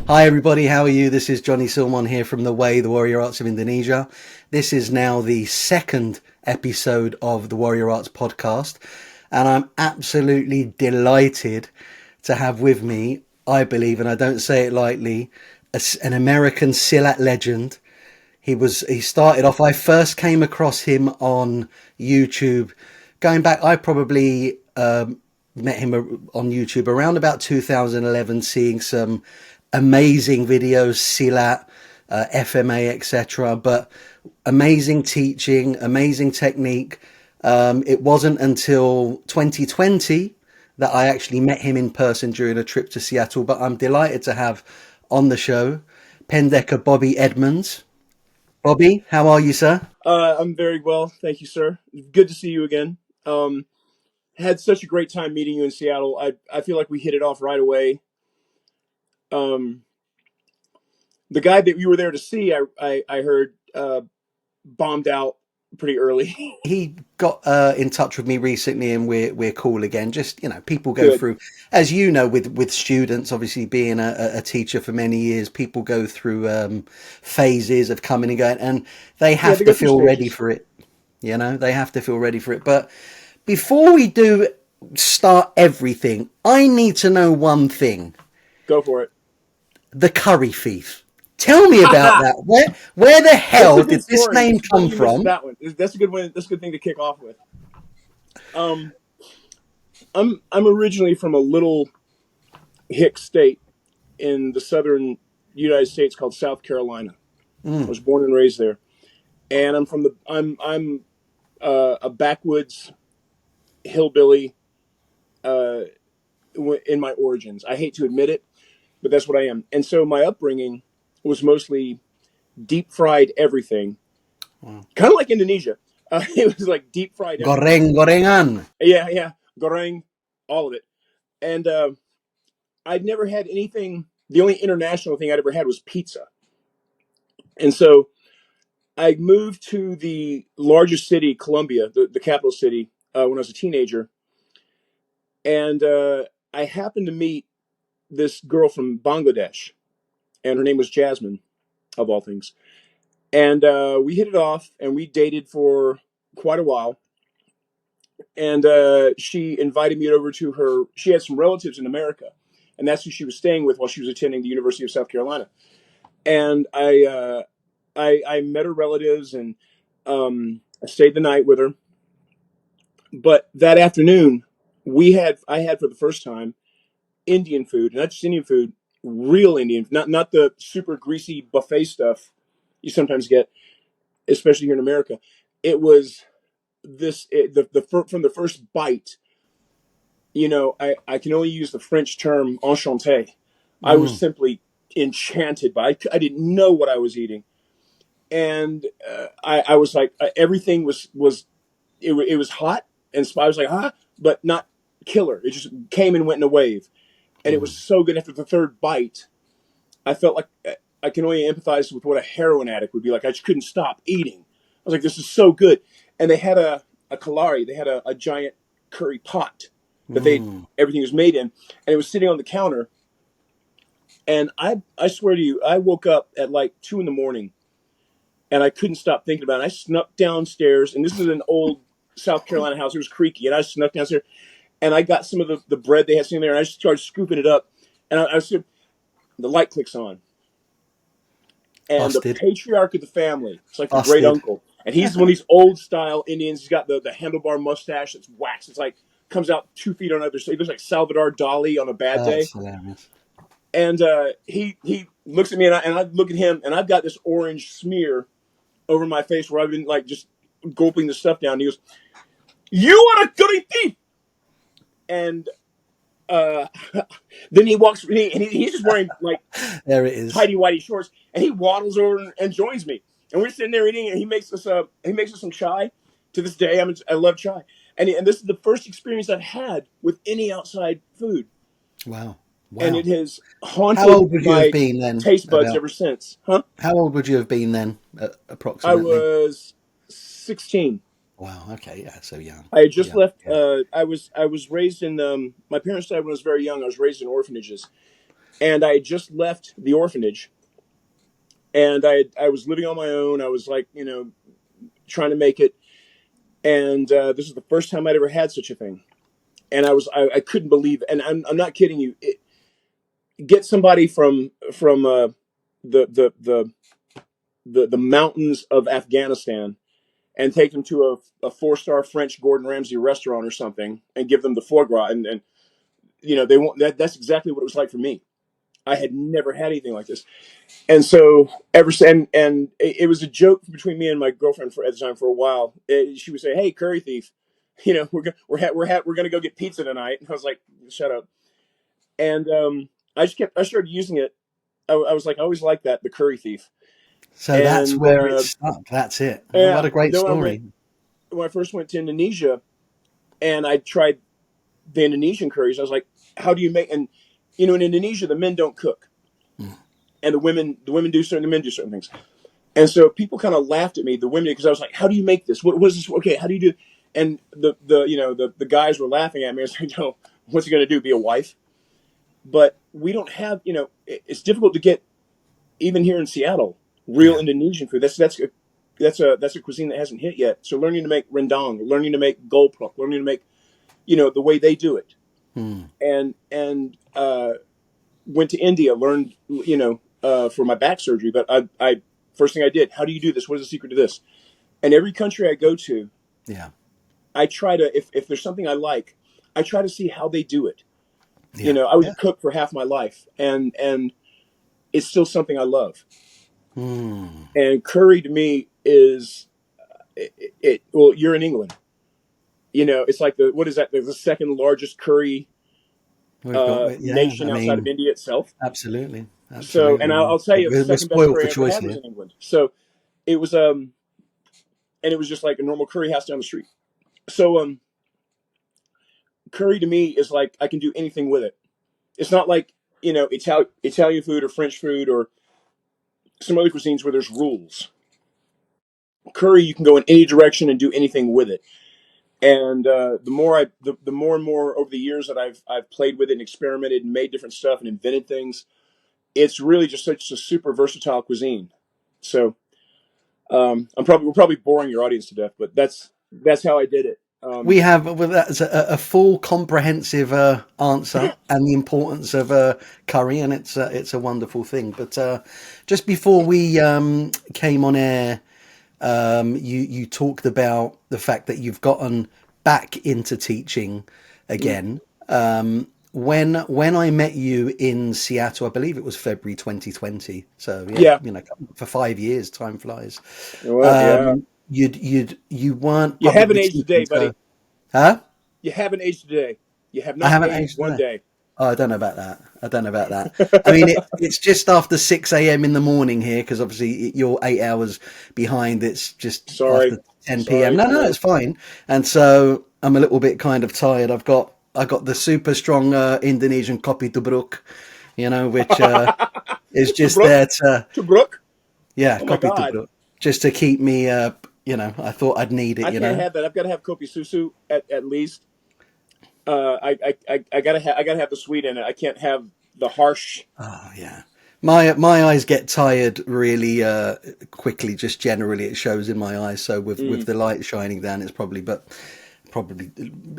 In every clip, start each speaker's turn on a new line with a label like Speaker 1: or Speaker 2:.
Speaker 1: Hi everybody, how are you? This is Johnny Silmon here from The Way, the Warrior Arts of Indonesia. This is now the second episode of the Warrior Arts podcast, and I'm absolutely delighted to have with me, I believe, and I don't say it lightly, an American Silat legend. He started off, I first came across him on YouTube, going back, I probably met him on YouTube around about 2011, seeing some amazing videos, Silat, FMA, etc. But amazing teaching, amazing technique. It wasn't until 2020 that I actually met him in person during a trip to Seattle. But I'm delighted to have on the show Pendeca Bobbe Edmonds. Bobby, how are you, sir?
Speaker 2: I'm very well, thank you, sir. Good to see you again. Had such a great time meeting you in Seattle. I feel like we hit it off right away. Um, the guy that you were there to see, I heard bombed out pretty early.
Speaker 1: He got in touch with me recently, and we're cool again. Just, people go
Speaker 2: Good.
Speaker 1: through, as you know, with students. Obviously, being a teacher for many years, people go through phases of coming and going, and they
Speaker 2: Yeah,
Speaker 1: have
Speaker 2: they
Speaker 1: to
Speaker 2: go through
Speaker 1: feel ready
Speaker 2: stages.
Speaker 1: for it. They have to feel ready for it. But before we do start everything, I need to know one thing:
Speaker 2: Go for it.
Speaker 1: the curry thief. Tell me about
Speaker 2: That's
Speaker 1: that. Where the
Speaker 2: a
Speaker 1: hell
Speaker 2: good
Speaker 1: did this
Speaker 2: story.
Speaker 1: name
Speaker 2: It's funny
Speaker 1: come
Speaker 2: you mentioned
Speaker 1: from?
Speaker 2: that one. That's a good one. That's a good thing to kick off with. Um, I'm originally from a little hick state in the southern United States called South Carolina. I was born and raised there, and I'm a backwoods hillbilly uh, in my origins. I hate to admit it, but that's what I am. And so my upbringing was mostly deep fried everything,
Speaker 1: Wow.
Speaker 2: kind of like Indonesia. It was like deep fried everything.
Speaker 1: Gorengan.
Speaker 2: Yeah, yeah, goreng, all of it. And I'd never had anything. The only international thing I'd ever had was pizza. And so I moved to the largest city, Columbia, the capital city, when I was a teenager. And I happened to meet this girl from Bangladesh, and her name was Jasmine, of all things. And we hit it off, and we dated for quite a while. And she invited me over to her. She had some relatives in America, and that's who she was staying with while she was attending the University of South Carolina. And I met her relatives, and I stayed the night with her. But that afternoon, I had for the first time Indian food, not just Indian food, real Indian, not the super greasy buffet stuff you sometimes get, especially here in America. It was from the first bite. I can only use the French term enchanté. I was
Speaker 1: Mm.
Speaker 2: simply enchanted by it. I didn't know what I was eating, and I was like, everything it was hot, and I was like, but not killer. It just came and went in a wave, and it was
Speaker 1: Mm.
Speaker 2: so good. After the third bite, I felt like I can only empathize with what a heroin addict would be like. I just couldn't stop eating. I was like, this is so good. And they had a kalari. They had a giant curry pot that
Speaker 1: Mm.
Speaker 2: everything was made in, and it was sitting on the counter. And I swear to you, I woke up at like 2 in the morning, and I couldn't stop thinking about it. I snuck downstairs, and this is an old South Carolina house. It was creaky, and I snuck downstairs, and I got some of the bread they had sitting there, and I just started scooping it up. And I was the light clicks on, and the
Speaker 1: Busted.
Speaker 2: patriarch of the family. It's like the great
Speaker 1: Busted.
Speaker 2: uncle, and he's one of these old style Indians. He's got the handlebar mustache that's waxed. It's like comes out 2 feet on either side. He looks like Salvador Dali on a bad day.
Speaker 1: That's hilarious.
Speaker 2: And he looks at me, and I look at him, and I've got this orange smear over my face where I've been like just gulping the stuff down. And he goes, "You are a currythief," and uh, then he walks, and he's just wearing like
Speaker 1: There it is.
Speaker 2: tidy whitey shorts, and he waddles over and joins me, and we're sitting there eating, and he makes us some chai. To this day, I love chai, and this is the first experience I've had with any outside food,
Speaker 1: Wow.
Speaker 2: and it
Speaker 1: Wow.
Speaker 2: has
Speaker 1: How
Speaker 2: haunted
Speaker 1: old would you have
Speaker 2: my
Speaker 1: been then?
Speaker 2: taste buds
Speaker 1: About
Speaker 2: ever since. Huh?
Speaker 1: how old would you have been then,
Speaker 2: I
Speaker 1: approximately?
Speaker 2: was 16.
Speaker 1: Wow. Okay. Yeah. So young.
Speaker 2: I had just
Speaker 1: Yeah.
Speaker 2: left.
Speaker 1: Yeah.
Speaker 2: I was raised in. My parents died when I was very young. I was raised in orphanages, And I had just left the orphanage, and I was living on my own. I was like, trying to make it. And this was the first time I'd ever had such a thing. And I couldn't believe it. And I'm not kidding you. Get somebody from the, the, the, the mountains of Afghanistan and take them to a 4-star French Gordon Ramsay restaurant or something and give them the foie gras. And they won't, that's exactly what it was like for me. I had never had anything like this. And so and it was a joke between me and my girlfriend at the time for a while. She would say, "Hey, curry thief, we're gonna go get pizza tonight." And I was like, "Shut up." And I started using it. I was like, I always liked that, the curry thief.
Speaker 1: So that's
Speaker 2: And
Speaker 1: where it stuck. That's it. Oh, what
Speaker 2: yeah,
Speaker 1: a great
Speaker 2: then
Speaker 1: story.
Speaker 2: when I first went to Indonesia, and I tried the Indonesian curries, I was like, "How do you make?" And in Indonesia, the men don't cook, and the women do certain the men do certain things. And so people kind of laughed at me, the women, because I was like, "How do you make this? What is this? Okay, how do you do?" And the guys were laughing at me. I was like, "No, what's he going to do? Be a wife?" But we don't have, it's difficult to get even here in Seattle real
Speaker 1: Yeah.
Speaker 2: Indonesian food. That's a cuisine that hasn't hit yet. So learning to make rendang, learning to make golprok, learning to make the way they do it, and went to India, learned for my back surgery. But I first thing I did, how do you do this? What is the secret to this? And every country I go to,
Speaker 1: Yeah.
Speaker 2: I try to, if there's something I like, I try to see how they do it.
Speaker 1: Yeah.
Speaker 2: I was
Speaker 1: Yeah.
Speaker 2: a cook for half my life, and it's still something I love. And curry to me is well, you're in England. It's like what is that? There's the second largest curry
Speaker 1: We've got, yeah, I
Speaker 2: nation outside of
Speaker 1: mean,
Speaker 2: India itself.
Speaker 1: absolutely.
Speaker 2: So, and
Speaker 1: Absolutely.
Speaker 2: I'll tell you, the
Speaker 1: We're
Speaker 2: second best
Speaker 1: spoiled
Speaker 2: curry
Speaker 1: for
Speaker 2: I ever
Speaker 1: choice
Speaker 2: had was
Speaker 1: here.
Speaker 2: in England. So it was and it was just like a normal curry house down the street. So curry to me is like I can do anything with it. It's not like Italian food or French food or some other cuisines where there's rules. Curry, you can go in any direction and do anything with it. And the more and more over the years that I've played with it and experimented and made different stuff and invented things, it's really just such a super versatile cuisine. So we're probably boring your audience to death, but that's how I did it.
Speaker 1: We have well, that's a full comprehensive answer and the importance of curry, and it's a wonderful thing. But just before we came on air, you talked about the fact that you've gotten back into teaching
Speaker 2: Mm.
Speaker 1: again. When I met you in Seattle, I believe it was February 2020. So yeah,
Speaker 2: Yeah.
Speaker 1: for 5 years, time flies.
Speaker 2: Well, yeah.
Speaker 1: You weren't
Speaker 2: You haven't
Speaker 1: publicly
Speaker 2: aged today,
Speaker 1: speaking, so
Speaker 2: buddy.
Speaker 1: huh?
Speaker 2: You haven't aged today. You have
Speaker 1: I
Speaker 2: not
Speaker 1: haven't
Speaker 2: aged
Speaker 1: aged
Speaker 2: one
Speaker 1: today.
Speaker 2: day.
Speaker 1: Oh, I don't know about that. I don't know about that. I mean, it's just after 6 a.m. in the morning here because obviously you're 8 hours behind. It's just
Speaker 2: Sorry.
Speaker 1: after 10 p.m.
Speaker 2: Sorry.
Speaker 1: No,
Speaker 2: I
Speaker 1: no,
Speaker 2: know.
Speaker 1: it's fine. And so I'm a little bit kind of tired. I got the super strong Indonesian kopi tubruk, which is just
Speaker 2: Tobruk?
Speaker 1: there to
Speaker 2: Tobruk?
Speaker 1: yeah,
Speaker 2: Oh my
Speaker 1: kopi
Speaker 2: God.
Speaker 1: tubruk, just to keep me. I thought I'd need
Speaker 2: I can't
Speaker 1: it.
Speaker 2: have that. I've got to have kopi susu at least. I gotta have the sweet in it. I can't have the harsh.
Speaker 1: Oh yeah. My eyes get tired really quickly. Just generally, it shows in my eyes. So with
Speaker 2: Mm.
Speaker 1: the light shining down, it's probably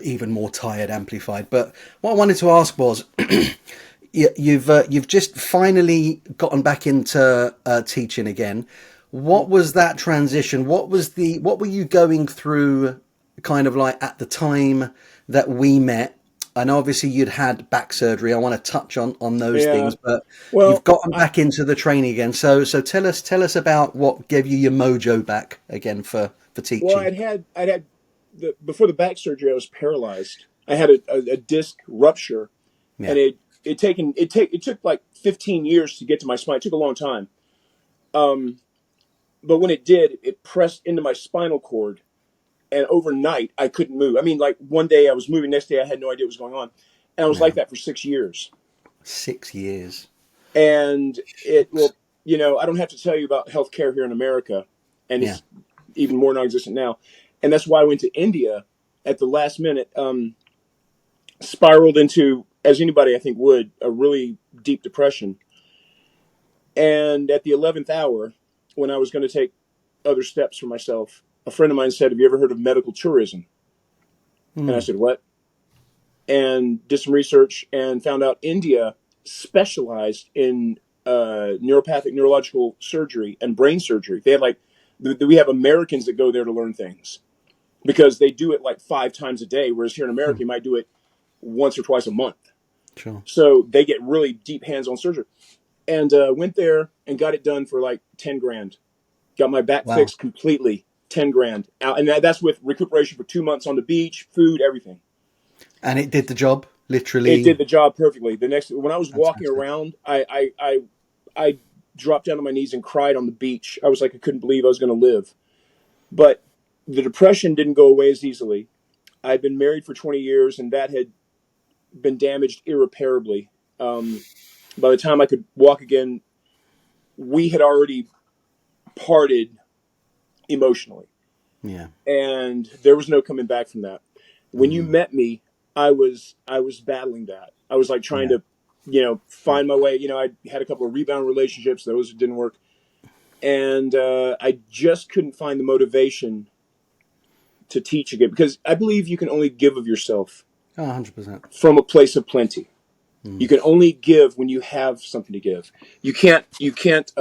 Speaker 1: even more tired, amplified. But what I wanted to ask was, you've just finally gotten back into teaching again. What was that transition? What were you going through, kind of like at the time that we met? I know obviously you'd had back surgery. I want to touch on those
Speaker 2: Yeah.
Speaker 1: things, but you've
Speaker 2: Well,
Speaker 1: gotten back into the training again. So tell us about what gave you your mojo back again for
Speaker 2: well,
Speaker 1: teaching.
Speaker 2: I'd had before the back surgery, I was paralyzed. I had a disc rupture,
Speaker 1: Yeah.
Speaker 2: and it took like 15 years to get to my spine. It took a long time. But when it did, it pressed into my spinal cord, and overnight I couldn't move. I mean, like one day I was moving, next day I had no idea what was going on, and I was
Speaker 1: Yeah.
Speaker 2: like that for 6 years.
Speaker 1: 6 years.
Speaker 2: And I don't have to tell you about healthcare here in America, and
Speaker 1: Yeah.
Speaker 2: it's even more non-existent now. And that's why I went to India at the last minute. Spiraled into, as anybody I think would, a really deep depression. And at the 11th hour, when I was going to take other steps for myself, a friend of mine said, "Have you ever heard of medical tourism?" And I said, "What?" And did some research and found out India specialized in neuropathic neurological surgery and brain surgery. They had like, we have Americans that go there to learn things because they do it like 5 times a day, whereas here in America, you might do it once or twice a month.
Speaker 1: Sure.
Speaker 2: So they get really deep hands-on surgery. And went there and got it done for like 10 grand. Got my back
Speaker 1: Wow.
Speaker 2: fixed completely, 10 grand. And that's with recuperation for 2 months on the beach, food, everything.
Speaker 1: And it did the job,
Speaker 2: It
Speaker 1: literally.
Speaker 2: did the job perfectly. The next, when I was walking
Speaker 1: Fantastic.
Speaker 2: around, I dropped down on my knees and cried on the beach. I was like, I couldn't believe I was going to live. But the depression didn't go away as easily. I'd been married for 20 years, and that had been damaged irreparably. By the time I could walk again, we had already parted emotionally,
Speaker 1: Yeah.
Speaker 2: and there was no coming back from that. When you met me, I was battling that. I was like trying
Speaker 1: Yeah.
Speaker 2: to, find my way. I had a couple of rebound relationships; those didn't work, and I just couldn't find the motivation to teach again because I believe you can only give of yourself
Speaker 1: Oh, 100%.
Speaker 2: from a place of plenty. You can only give when you have something to give. You can't. You can't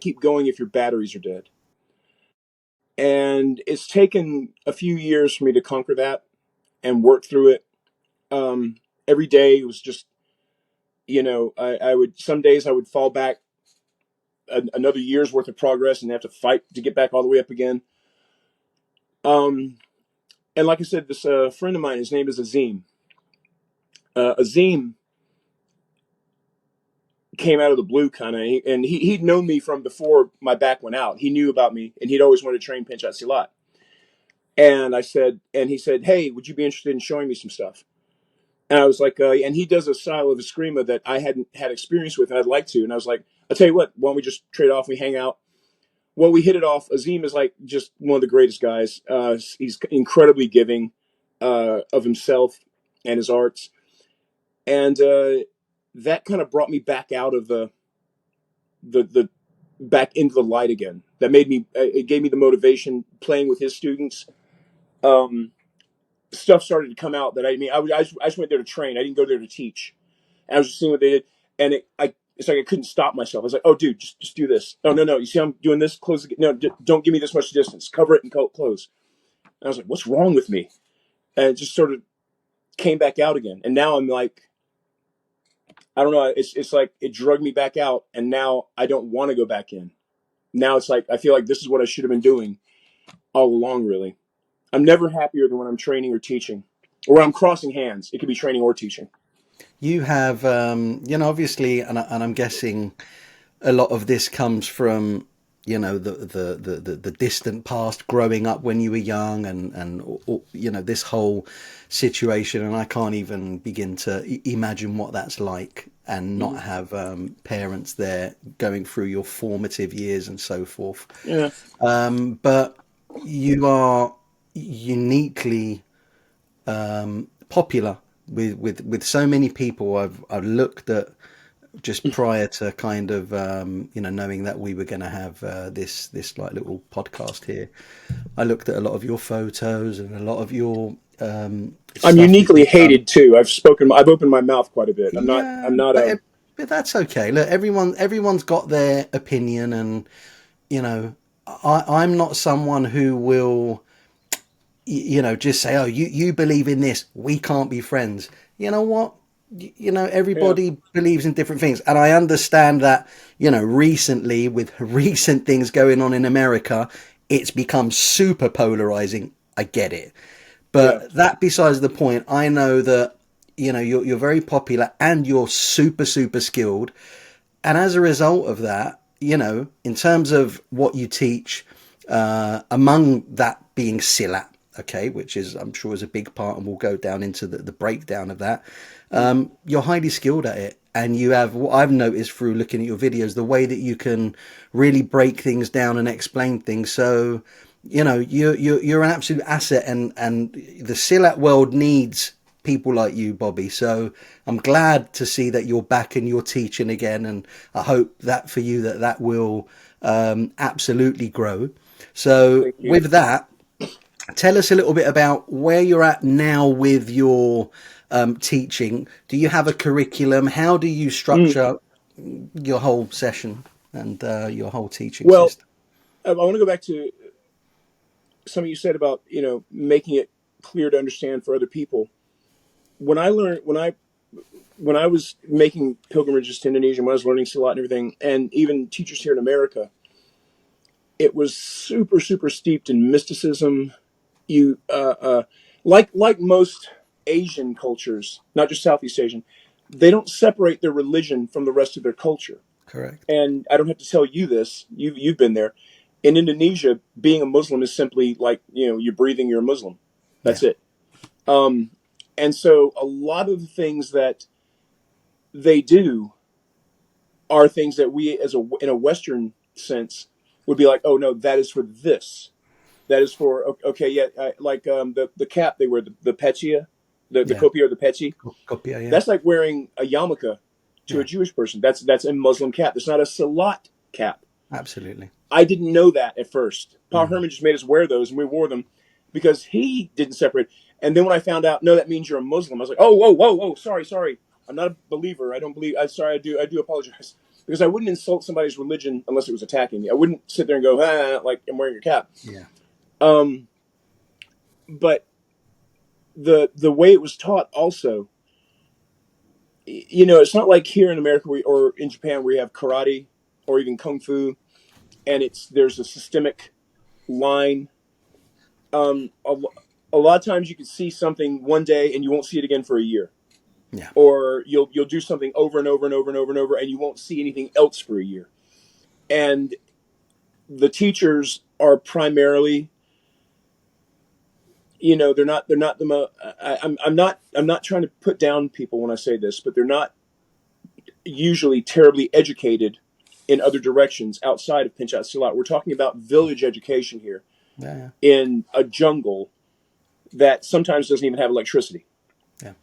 Speaker 2: keep going if your batteries are dead. And it's taken a few years for me to conquer that and work through it. Um, every day it was just, I would, some days I would fall back another year's worth of progress and have to fight to get back all the way up again. Um, and like I said, this friend of mine, his name is Azim. Azim came out of the blue kind of, and he'd known me from before my back went out. He knew about me, and he'd always wanted to train Pencak Silat. And he said, "Hey, would you be interested in showing me some stuff?" And I was like, and he does a style of eskrima that I hadn't had experience with, and I'd like to. And I was like, I'll tell you what, why don't we just trade off? We hang out. Well, we hit it off. Azim is like just one of the greatest guys. He's incredibly giving of himself and his arts. And that kind of brought me back out of the back into the light again. That made me, it gave me the motivation playing with his students. Stuff started to come out that I just went there to train. I didn't go there to teach. And I was just seeing what they did, and it's like I couldn't stop myself. I was like, "Oh, dude, just do this. Oh, no, you see, I'm doing this. Close the no, don't give me this much distance. Cover it and close." And I was like, "What's wrong with me?" And it just sort of came back out again. And now I'm like, I don't know. It's like it drugged me back out, and now I don't want to go back in. Now it's like I feel like this is what I should have been doing all along. Really, I'm never happier than when I'm training or teaching, or when I'm crossing hands. It could be training or teaching.
Speaker 1: You have, obviously, and I'm guessing a lot of this comes from, the distant past, growing up when you were young, and this whole situation. And I can't even begin to imagine what that's like, and not
Speaker 2: Mm-hmm.
Speaker 1: have parents there going through your formative years and so forth.
Speaker 2: Yeah.
Speaker 1: But you are uniquely popular with so many people. I've looked at just prior to kind of knowing that we were going to have this like little podcast here. I looked at a lot of your photos and a lot of your
Speaker 2: I'm
Speaker 1: stuff that
Speaker 2: uniquely
Speaker 1: you've done.
Speaker 2: hated too. I've opened my mouth quite a bit.
Speaker 1: Yeah,
Speaker 2: I'm not
Speaker 1: but
Speaker 2: a,
Speaker 1: but that's okay. Look, everyone's got their opinion, and I'm not someone who will just say, oh, you believe in this, we can't be friends. You know what?
Speaker 2: yeah,
Speaker 1: Everybody believes in different things. And I understand that, recently with recent things going on in America, it's become super polarizing. I get it.
Speaker 2: yeah,
Speaker 1: But that besides the point, I know that, you're very popular and you're super, super skilled. And as a result of that, in terms of what you teach, among that being Silat, okay, which is, I'm sure, is a big part, and we'll go down into the breakdown of that. You're highly skilled at it, and you have, what I've noticed through looking at your videos, the way that you can really break things down and explain things. So, you're an absolute asset, and the Silat world needs people like you, Bobby. So I'm glad to see that you're back and you're teaching again, and I hope that for you that will absolutely grow. So
Speaker 2: Thank you.
Speaker 1: with that, tell us a little bit about where you're at now with your teaching. Do you have a curriculum? How do you
Speaker 2: Mm.
Speaker 1: structure your whole session and your whole teaching
Speaker 2: Well,
Speaker 1: system?
Speaker 2: I want to go back to something you said about, making it clear to understand for other people. When I learned, when I was making pilgrimages to Indonesia, when I was learning Silat and everything, and even teachers here in America, it was super, super steeped in mysticism. You, like most Asian cultures, not just Southeast Asian, they don't separate their religion from the rest of their culture.
Speaker 1: Correct.
Speaker 2: And I don't have to tell you this. You've been there. In Indonesia, being a Muslim is simply like, you're breathing. You're a Muslim.
Speaker 1: Yeah.
Speaker 2: That's it. Um, and so a lot of the things that they do are things that we, in a Western sense, would be like, oh no, that is for this. That is for okay, yeah, like the cap they wear, the pechia, the
Speaker 1: Yeah.
Speaker 2: kopia or the pechi.
Speaker 1: Copia. Yeah.
Speaker 2: That's like wearing a yarmulke to a
Speaker 1: Yeah.
Speaker 2: Jewish person. That's a Muslim cap. It's not a salat cap.
Speaker 1: Absolutely.
Speaker 2: I didn't know that at first. Pa
Speaker 1: Mm.
Speaker 2: Herman just made us wear those, and we wore them because he didn't separate. And then when I found out, no, that means you're a Muslim. I was like, oh, whoa, whoa, whoa, sorry, sorry. I'm not a believer. I don't believe. I'm sorry. I do apologize because I wouldn't insult somebody's religion unless it was attacking me. I wouldn't sit there and go, like I'm wearing your cap.
Speaker 1: Yeah.
Speaker 2: Um, but the way it was taught also, it's not like here in America or in Japan where you have karate or even kung fu, and there's a systemic line. Um, a, a lot of times you can see something one day and you won't see it again for a year,
Speaker 1: Yeah.
Speaker 2: or you'll do something over and over and over and over and over, and you won't see anything else for a year. And the teachers are primarily, they're not the most. I'm not trying to put down people when I say this, but they're not usually terribly educated in other directions outside of Pencak Silat. We're talking about village education here
Speaker 1: Yeah.
Speaker 2: in a jungle that sometimes doesn't even have electricity.
Speaker 1: Yeah.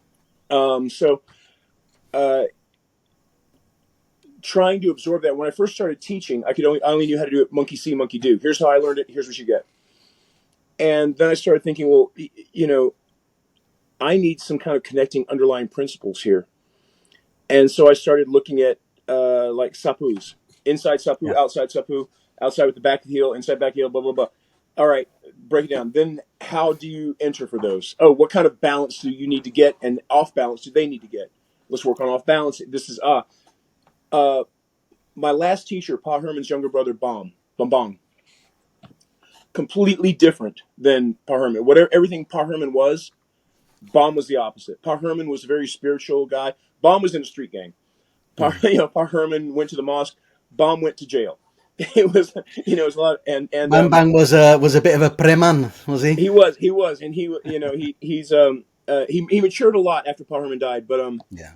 Speaker 2: So uh, trying to absorb that. When I first started teaching, I only knew how to do it monkey see, monkey do. Here's how I learned it. Here's what you get. And then I started thinking, well, I need some kind of connecting underlying principles here. And so I started looking at like sapus, inside sapu,
Speaker 1: Yeah.
Speaker 2: outside sapu, outside with the back of the heel, inside back heel, blah blah blah. All right, break it down. Then how do you enter for those? Oh, what kind of balance do you need to get, and off balance do they need to get? Let's work on off balance. This is uh, my last teacher, Pa Herman's younger brother, Bong, completely different than Pa Herman. Whatever everything Pa Herman was, Bom was the opposite. Pa Herman was a very spiritual guy. Bom was in a street gang.
Speaker 1: Mm.
Speaker 2: Pa Herman went to the mosque. Bom went to jail. It was, it was a lot, and
Speaker 1: Bang Bang was a bit of a preman, was he?
Speaker 2: he was, and he matured a lot after Pa Herman died.
Speaker 1: Yeah.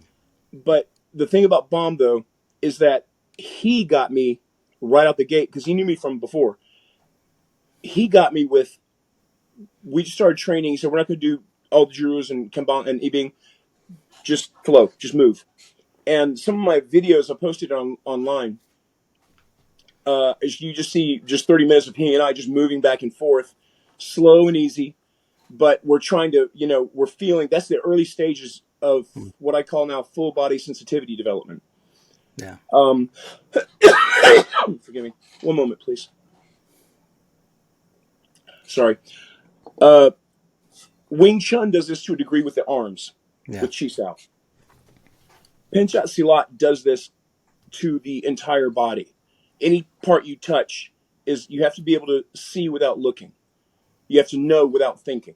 Speaker 2: But the thing about Bom though is that he got me right out the gate because he knew me from before. He got me with. We just started training, so we're not going to do all the jurus and Kanban and Ibing. Just flow, just move. And some of my videos I posted online. Is you just see just 30 minutes of he and I just moving back and forth, slow and easy. But we're trying to, we're feeling that's the early stages of
Speaker 1: Mm.
Speaker 2: what I call now full body sensitivity development.
Speaker 1: Yeah.
Speaker 2: Um, forgive me. One moment, please. Sorry. Uh, Wing Chun does this to a degree with the arms,
Speaker 1: Yeah.
Speaker 2: with Chi Sao. Pencak Silat does this to the entire body. Any part you touch is you have to be able to see without looking. You have to know without thinking.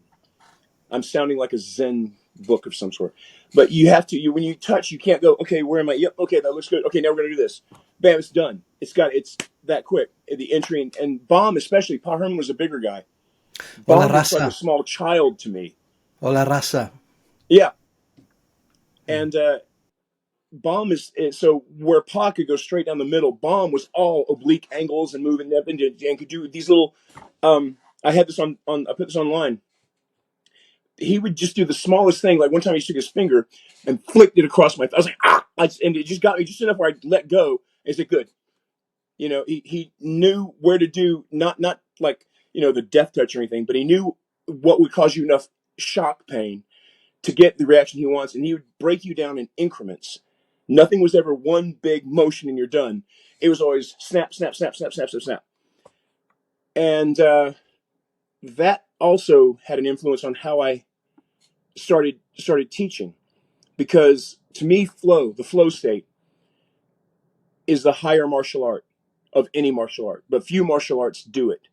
Speaker 2: I'm sounding like a Zen book of some sort, but you have to. When you touch, you can't go. Okay, where am I? Yep. Okay, that looks good. Okay, now we're gonna do this. Bam! It's done. It's that quick. The entry and Bomb especially. Pa Herman was a bigger guy.
Speaker 1: Hola
Speaker 2: Bomb looks like a
Speaker 1: raza.
Speaker 2: small child to me.
Speaker 1: Hola raza.
Speaker 2: Yeah,
Speaker 1: Mm.
Speaker 2: and Bomb is so where Pa could go straight down the middle. Bomb was all oblique angles and moving up and could do these little. I had this on. I put this online. he would just do the smallest thing. Like one time he took his finger and flicked it across my. I was like, ah, and it just got me just enough where I let go. And said, good. You know, he knew where to do, not like, you know, the death touch or anything, but he knew what would cause you enough shock pain to get the reaction he wants, and he would break you down in increments. Nothing was ever one big motion and you're done. It was always snap, snap, snap, snap, snap, snap, snap. And that also had an influence on how I started teaching, because to me, the flow state, is the higher martial art of any martial art, but few martial arts do it.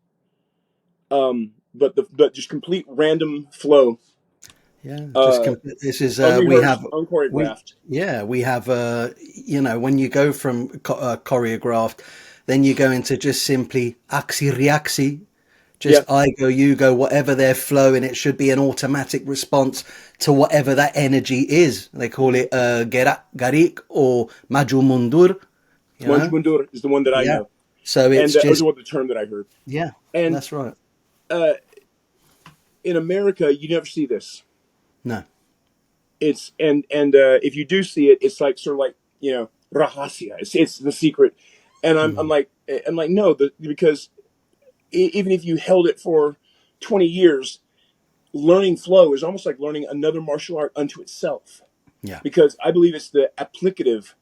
Speaker 2: But just complete random flow,
Speaker 1: Yeah,
Speaker 2: uh,
Speaker 1: this is
Speaker 2: unrehearsed,
Speaker 1: we
Speaker 2: unchoreographed.
Speaker 1: yeah we have you know, when you go from choreographed, then you go into just simply axi reaxi,
Speaker 2: Yeah,
Speaker 1: just I go you go, whatever their flow, and it should be an automatic response to whatever that energy is. They call it gerak garik or maju mundur, you
Speaker 2: Manju
Speaker 1: know.
Speaker 2: Mundur is the one that I
Speaker 1: Yeah,
Speaker 2: know,
Speaker 1: so
Speaker 2: and
Speaker 1: it's
Speaker 2: that was
Speaker 1: just
Speaker 2: the term that I heard.
Speaker 1: yeah,
Speaker 2: And
Speaker 1: that's right.
Speaker 2: uh, in America, you never see this.
Speaker 1: No.
Speaker 2: It's and if you do see it, it's like sort of like, you know, rahasia. It's the secret. And
Speaker 1: Mm,
Speaker 2: I'm like no, because even if you held it for 20 years, learning flow is almost like learning another martial art unto itself,
Speaker 1: yeah,
Speaker 2: because I believe it's the applicative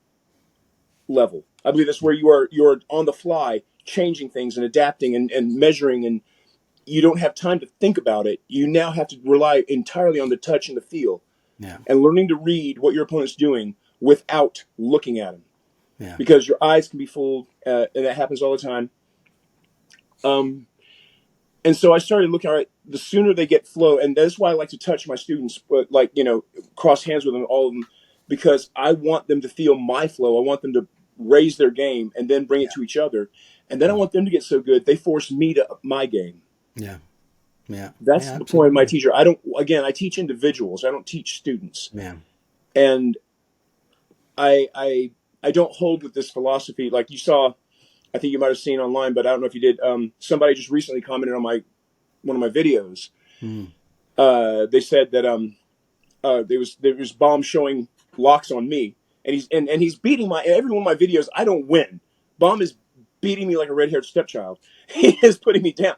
Speaker 2: level. I believe that's where you're on the fly changing things and adapting and measuring, and you don't have time to think about it. You now have to rely entirely on the touch and the feel,
Speaker 1: yeah,
Speaker 2: and learning to read what your opponent's doing without looking at him,
Speaker 1: yeah,
Speaker 2: because your eyes can be fooled, and that happens all the time. Um, and so I started looking, all right, the sooner they get flow, and that's why I like to touch my students, but like, you know, cross hands with them, all of them, because I want them to feel my flow. I want them to raise their game and then bring it
Speaker 1: yeah,
Speaker 2: to each other. And then I
Speaker 1: mm,
Speaker 2: want them to get so good, they force me to up my game.
Speaker 1: yeah, yeah,
Speaker 2: That's
Speaker 1: yeah,
Speaker 2: the point of my
Speaker 1: absolutely.
Speaker 2: teacher. I don't, again, I teach individuals. I don't teach students.
Speaker 1: Yeah.
Speaker 2: And I don't hold with this philosophy. Like you saw, I think you might have seen online, but I don't know if you did. Somebody just recently commented on one of my videos.
Speaker 1: Mm.
Speaker 2: They said that there was Bomb showing locks on me, and he's beating my every one of my videos. I don't win. Bomb is beating me like a red haired stepchild. He is putting me down.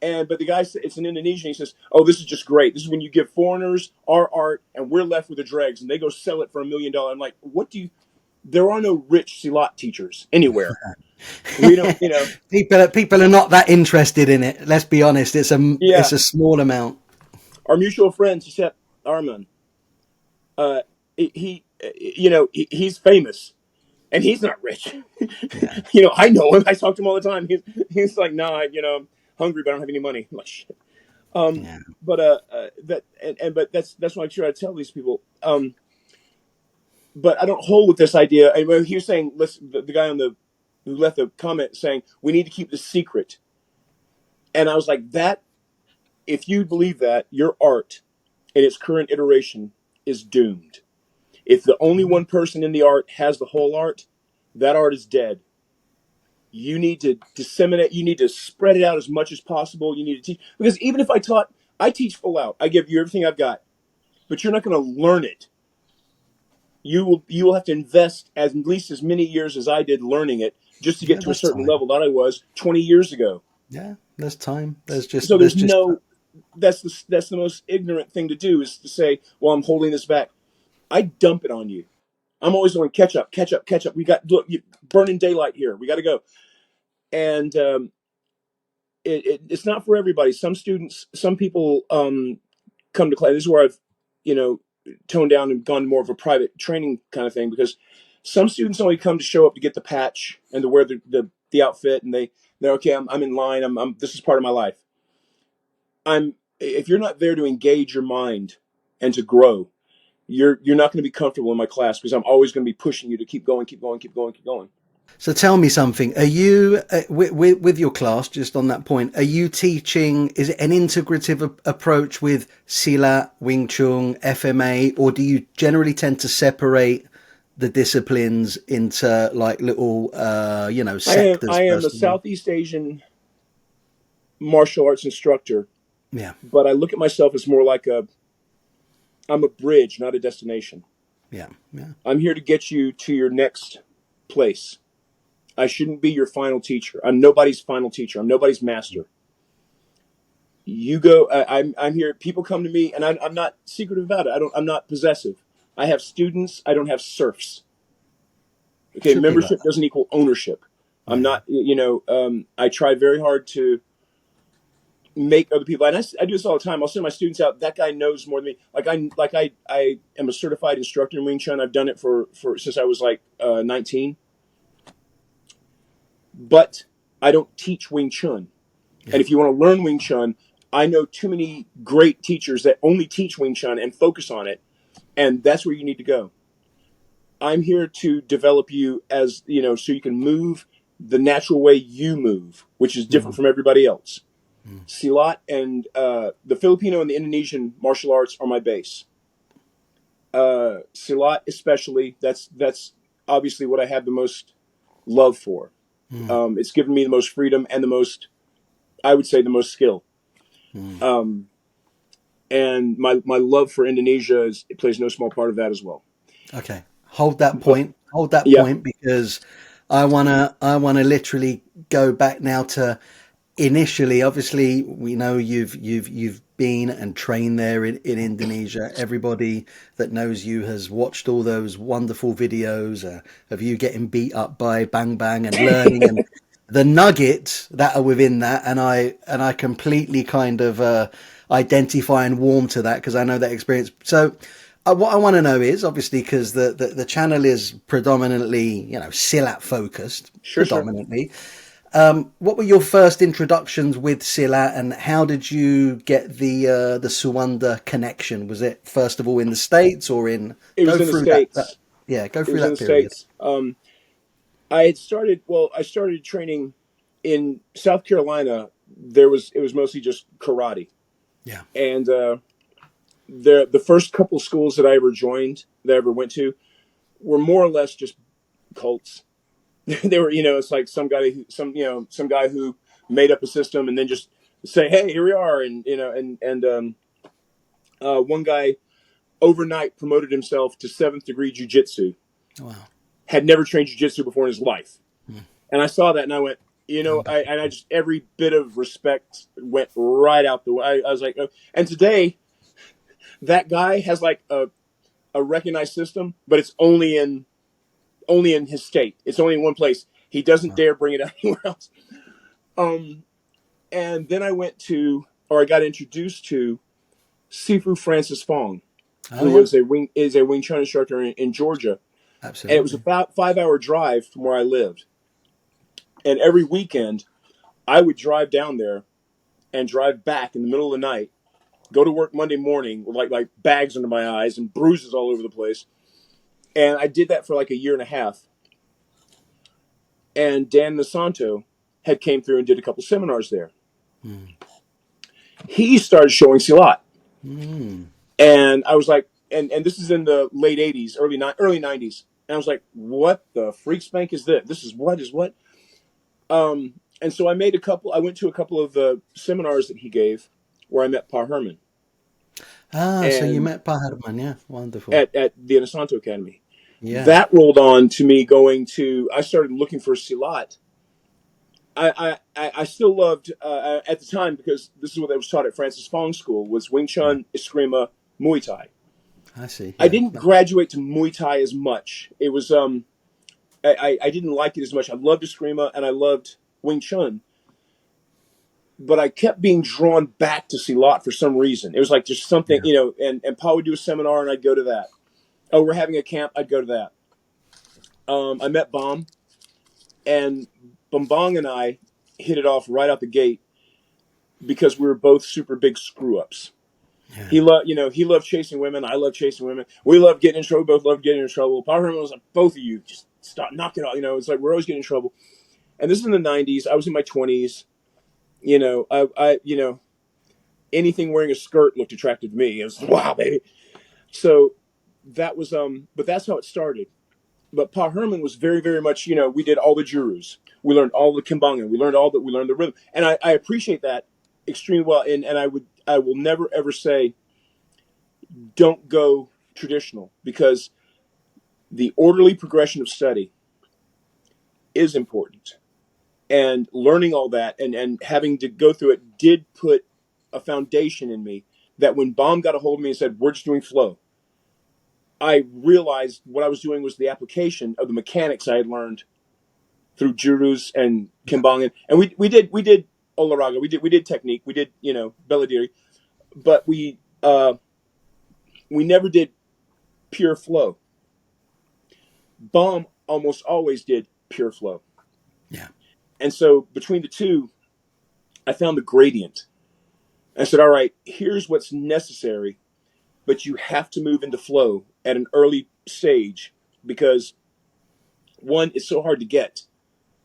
Speaker 2: And but the guy said, it's an Indonesian. He says, "Oh, this is just great. This is when you give foreigners our art, and we're left with the dregs, and they go sell it for $1 million." I'm like, what do you? There are no rich Silat teachers anywhere. We don't, you know.
Speaker 1: People are not that interested in it. Let's be honest.
Speaker 2: Yeah,
Speaker 1: It's a small amount.
Speaker 2: our mutual friend Sisep Arman, you know, he's famous and he's not rich.
Speaker 1: Yeah,
Speaker 2: You know, I know him. I talk to him all the time. He's like, nah, you know, I'm hungry, but I don't have any money. I'm like, shit.
Speaker 1: yeah,
Speaker 2: But that but that's what I try to tell these people. But I don't hold with this idea. I mean, he was saying, listen, the guy on the who left the comment saying we need to keep this secret, and I was like, that. If you believe that, your art in its current iteration is doomed. If the only one person in the art has the whole art, that art is dead. You need to disseminate, you need to spread it out as much as possible. You need to teach, because even if I teach full out, I give you everything I've got, but you're not going to learn it. You will have to invest at least as many years as I did learning it, just to get
Speaker 1: yeah.
Speaker 2: to a
Speaker 1: That's
Speaker 2: certain
Speaker 1: time.
Speaker 2: level that I was 20 years ago.
Speaker 1: Yeah, there's time.
Speaker 2: So
Speaker 1: There's
Speaker 2: there's
Speaker 1: just
Speaker 2: no, that's the most ignorant thing to do, is to say, well, I'm holding this back. I dump it on you. I'm always going, catch up, catch up, catch up. We got, look, burning daylight here. We got to go. And it's not for everybody. Some students, some people come to class. This is where I've, you know, toned down and gone more of a private training kind of thing, because some students only come to show up to get the patch and to wear the outfit, and they're okay. I'm in line. This is part of my life. If you're not there to engage your mind and to grow, you're not going to be comfortable in my class, because I'm always going to be pushing you to keep going, keep going, keep going, keep going.
Speaker 1: so. Tell me something. Are you with your class? Just on that point, are you teaching? Is it an integrative approach with Silat, Wing Chun, FMA, or do you generally tend to separate the disciplines into like little, you know, sectors
Speaker 2: I
Speaker 1: per
Speaker 2: am a
Speaker 1: se?
Speaker 2: Southeast Asian martial arts instructor,
Speaker 1: Yeah,
Speaker 2: but I look at myself as more like I'm a bridge, not a destination.
Speaker 1: Yeah. Yeah.
Speaker 2: I'm here to get you to your next place. I shouldn't be your final teacher. I'm nobody's final teacher. I'm nobody's master. You go. I'm here. People come to me, and I'm not secretive about it. I'm not possessive. I have students. I don't have serfs. Okay,
Speaker 1: Should be like
Speaker 2: membership
Speaker 1: that.
Speaker 2: doesn't equal ownership. I'm
Speaker 1: Yeah.
Speaker 2: not. I try very hard to make other people. And I do this all the time. I'll send my students out. That guy knows more than me. I am a certified instructor in Wing Chun. I've done it for since I was like 19. But I don't teach Wing Chun. And
Speaker 1: Yeah.
Speaker 2: if you want to learn Wing Chun, I know too many great teachers that only teach Wing Chun and focus on it. And that's where you need to go. I'm here to develop you as, so you can move the natural way you move, which is different
Speaker 1: Mm.
Speaker 2: from everybody else.
Speaker 1: Mm.
Speaker 2: Silat and the Filipino and the Indonesian martial arts are my base. Silat, especially, that's obviously what I have the most love for.
Speaker 1: Mm.
Speaker 2: It's given me the most freedom and I would say, the most skill.
Speaker 1: Mm.
Speaker 2: And my love for Indonesia it plays no small part of that as well.
Speaker 1: Okay. Hold that
Speaker 2: But
Speaker 1: point. Hold that
Speaker 2: yeah,
Speaker 1: point because I wanna literally go back now to initially. Obviously, we know you've been and trained there in Indonesia. Everybody that knows you has watched all those wonderful videos of you getting beat up by Bang Bang and learning and the nuggets that are within that, and I completely kind of identify and warm to that because I know that experience. So what I want to know is obviously because the channel is predominantly Silat focused,
Speaker 2: sure.
Speaker 1: predominantly. What were your first introductions with Silat, and how did you get the Suwanda connection? Was it first of all in the States or in?
Speaker 2: It was
Speaker 1: Go
Speaker 2: in the
Speaker 1: through that.
Speaker 2: States.
Speaker 1: Yeah, go
Speaker 2: It
Speaker 1: through
Speaker 2: was in the
Speaker 1: that period.
Speaker 2: States. I had started. Well, I started training in South Carolina. It was mostly just karate,
Speaker 1: Yeah.
Speaker 2: and the first couple schools that I ever joined, that I ever went to, were more or less just cults. They were, it's like some guy who made up a system and then just say, "Hey, here we are," and one guy overnight promoted himself to seventh degree jujitsu.
Speaker 1: Wow.
Speaker 2: Had never trained jujitsu before in his life,
Speaker 1: Hmm.
Speaker 2: and I saw that and I went,
Speaker 1: I'm back.
Speaker 2: I just every bit of respect went right out the way. I was like, oh. And today that guy has like a recognized system, but it's only in his state. It's only in one place. He doesn't
Speaker 1: Wow.
Speaker 2: dare bring it anywhere else. Um, and then I got introduced to Sifu Francis Fong,
Speaker 1: Oh
Speaker 2: who
Speaker 1: yeah.
Speaker 2: was a Wing Chun instructor in Georgia, and it was
Speaker 1: Absolutely.
Speaker 2: about 5 hour drive from where I lived. And every weekend, I would drive down there and drive back in the middle of the night. Go to work Monday morning with like bags under my eyes and bruises all over the place. And I did that for like a year and a half. And Dan Nasanto had came through and did a couple seminars there.
Speaker 1: Mm.
Speaker 2: He started showing Silat.
Speaker 1: Mm.
Speaker 2: And I was like, and this is in the late 80s, early 90s. And I was like, what the freak spank is this? This is what? And so I went to a couple of the seminars that he gave where I met Pa Herman
Speaker 1: Ah, so you
Speaker 2: and
Speaker 1: met Bahadman, yeah, wonderful.
Speaker 2: at the Anasanto Academy.
Speaker 1: Yeah.
Speaker 2: That rolled on to me I started looking for Silat. I still loved at the time, because this is what I was taught at Francis Fong School, was Wing
Speaker 1: Yeah.
Speaker 2: Chun, Eskrima, Muay Thai.
Speaker 1: I see.
Speaker 2: I
Speaker 1: Yeah.
Speaker 2: didn't graduate to Muay Thai as much. It was I didn't like it as much. I loved Eskrima and I loved Wing Chun, but I kept being drawn back to Silat for some reason. It was like just something,
Speaker 1: Yeah.
Speaker 2: and Pa would do a seminar and I'd go to that. Oh, we're having a camp, I'd go to that. I met Bom, and Bong and I hit it off right out the gate because we were both super big screw ups.
Speaker 1: Yeah.
Speaker 2: He loved chasing women. I love chasing women. We love getting in trouble. Both love getting in trouble. Pa Herman was like, both of you just stop, knock it off. It's like we're always getting in trouble. And this is in the '90s. I was in my 20s. Anything wearing a skirt looked attractive to me. It was wow, baby. So that was but that's how it started. But Pa Herman was very, very much, we did all the jurus. We learned all the Kimbangan. We learned the rhythm. And I appreciate that extremely well. And I will never ever say don't go traditional, because the orderly progression of study is important. And learning all that and having to go through it did put a foundation in me that when Baum got a hold of me and said, we're just doing flow, I realized what I was doing was the application of the mechanics I had learned through Jurus and
Speaker 1: Yeah.
Speaker 2: Kimbang. And we did Olaraga, we did technique, we did, Belladiri, but we never did pure flow. Baum almost always did pure flow.
Speaker 1: Yeah.
Speaker 2: And so between the two, I found the gradient. I said, all right, here's what's necessary, but you have to move into flow at an early stage because one, it's so hard to get.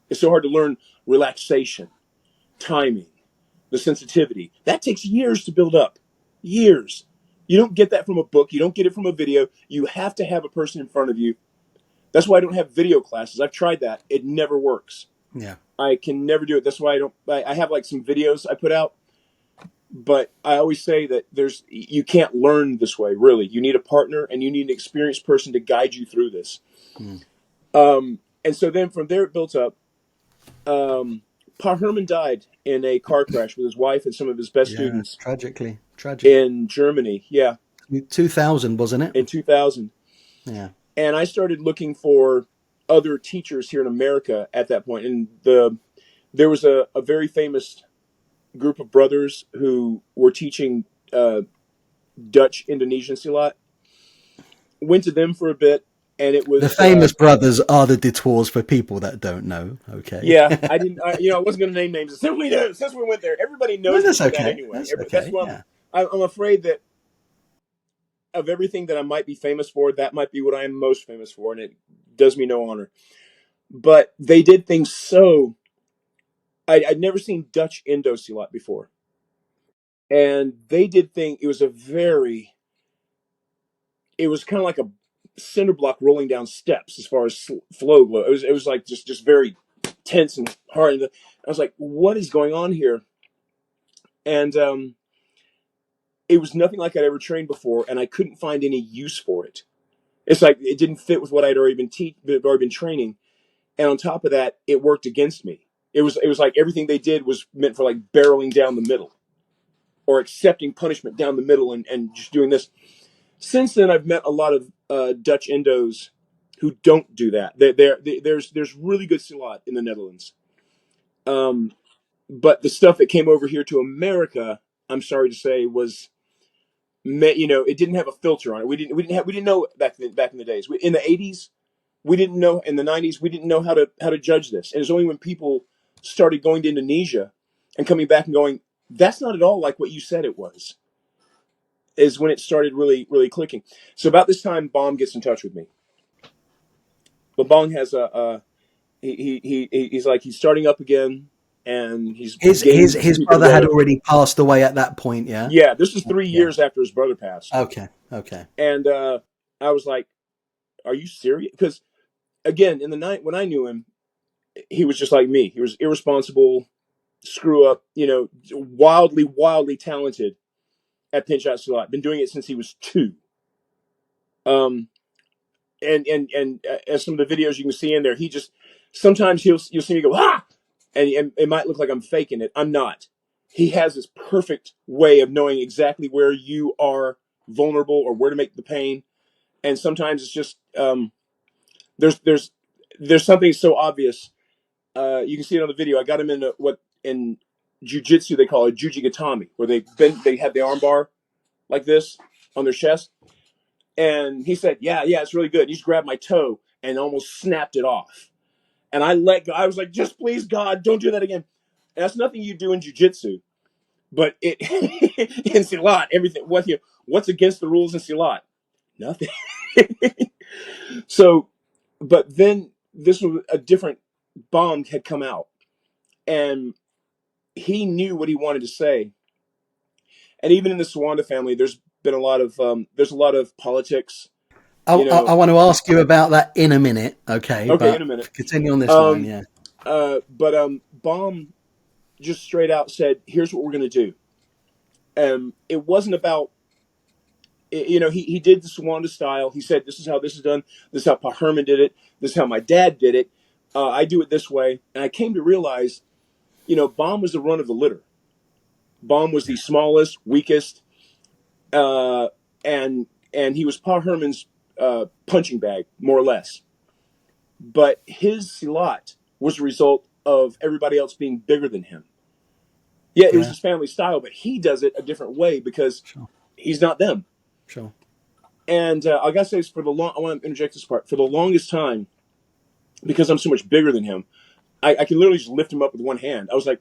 Speaker 2: It's so hard to learn relaxation, timing, the sensitivity. That takes years to build up. Years. You don't get that from a book. You don't get it from a video. You have to have a person in front of you. That's why I don't have video classes. I've tried that. It never works.
Speaker 1: Yeah.
Speaker 2: I can never do it. That's why I have like some videos I put out, but I always say that you can't learn this way, really. You need a partner and you need an experienced person to guide you through this.
Speaker 1: Mm.
Speaker 2: And so then from there it built up. Pa Herman died in a car crash with his wife and some of his best
Speaker 1: Yeah.
Speaker 2: students
Speaker 1: Tragically. Tragic.
Speaker 2: in Germany. Yeah,
Speaker 1: 2000, wasn't it?
Speaker 2: in 2000.
Speaker 1: Yeah.
Speaker 2: And I started looking for other teachers here in America at that point. And there was a very famous group of brothers who were teaching Dutch Indonesian Silat. Went to them for a bit, and it
Speaker 1: The
Speaker 2: was
Speaker 1: famous brothers are the Detours for people that don't know. Okay.
Speaker 2: yeah. I didn't, I wasn't going to name names. Since we went there, everybody
Speaker 1: No,
Speaker 2: knows me
Speaker 1: that's
Speaker 2: for that
Speaker 1: okay.
Speaker 2: anyway.
Speaker 1: That's
Speaker 2: That's
Speaker 1: okay.
Speaker 2: what
Speaker 1: Yeah.
Speaker 2: I'm afraid that of everything that I might be famous for, that might be what I am most famous for, and it does me no honor. But they did things so. I'd never seen Dutch Indo Silat before, and they did things. It was kind of like a cinder block rolling down steps as far as flow. It was like just very tense and hard. And I was like, what is going on here? And it was nothing like I'd ever trained before, and I couldn't find any use for it. It's like it didn't fit with what I'd already been training, and on top of that, it worked against me. It was like everything they did was meant for like barreling down the middle or accepting punishment down the middle and just doing this. Since then, I've met a lot of Dutch Indos who don't do that. There's really good Silat in the Netherlands, um, but the stuff that came over here to America, I'm sorry to say, it didn't have a filter on it. We didn't know back in the days. In the '80s, we didn't know. In the '90s, we didn't know how to judge this. And it's only when people started going to Indonesia and coming back and going, that's not at all like what you said it was, is when it started really, really clicking. So about this time, Baum gets in touch with me. But Bong has he's like he's starting up again, and he's
Speaker 1: His
Speaker 2: getting
Speaker 1: his
Speaker 2: some
Speaker 1: his
Speaker 2: people
Speaker 1: brother had
Speaker 2: together.
Speaker 1: already passed away at that point. Yeah.
Speaker 2: Yeah, this is three
Speaker 1: Yeah.
Speaker 2: years after his brother passed,
Speaker 1: Okay. Okay.
Speaker 2: and I was like, "Are you serious?" Because again, in the night when I knew him, he was just like me. He was irresponsible, screw up, wildly, wildly talented at Pencak Silat. Been doing it since he was 2. Um, and as some of the videos you can see in there, he just sometimes you'll see me go and it might look like I'm faking it. I'm not. He has this perfect way of knowing exactly where you are vulnerable or where to make the pain, and sometimes it's just there's there's there's something so obvious. You can see it on the video. I got him in what in jujitsu they call a jujigatami, where they have the armbar like this on their chest. And he said, yeah, it's really good. He just grabbed my toe and almost snapped it off. And I let go. I was like, just please, God, don't do that again. And that's nothing you do in jujitsu. But it in Silat, everything, what's against the rules in Silat? Nothing. So, but then this was a different bomb had come out. And he knew what he wanted to say. And even in the Swanda family, there's a lot of politics, you
Speaker 1: I
Speaker 2: know.
Speaker 1: want to ask you about that in a minute. Okay,
Speaker 2: Okay, in
Speaker 1: but
Speaker 2: a minute.
Speaker 1: continue on this line.
Speaker 2: Um,
Speaker 1: Yeah.
Speaker 2: but Baum just straight out said, "Here's what we're going to do." It wasn't about he did the Swanda style. He said, "This is how this is done. This is how Pa Herman did it. This is how my dad did it. I do it this way." And I came to realize, Baum was the run of the litter. Baum was the smallest, weakest, uh, and he was Pa Herman's punching bag, more or less. But his silat was a result of everybody else being bigger than him. Yeah, it was
Speaker 1: Yeah.
Speaker 2: his family style, but he does it a different way because
Speaker 1: Sure.
Speaker 2: he's not them.
Speaker 1: Sure.
Speaker 2: And I gotta say, I want to interject this part. For the longest time, because I'm so much bigger than him, I can literally just lift him up with one hand. I was like,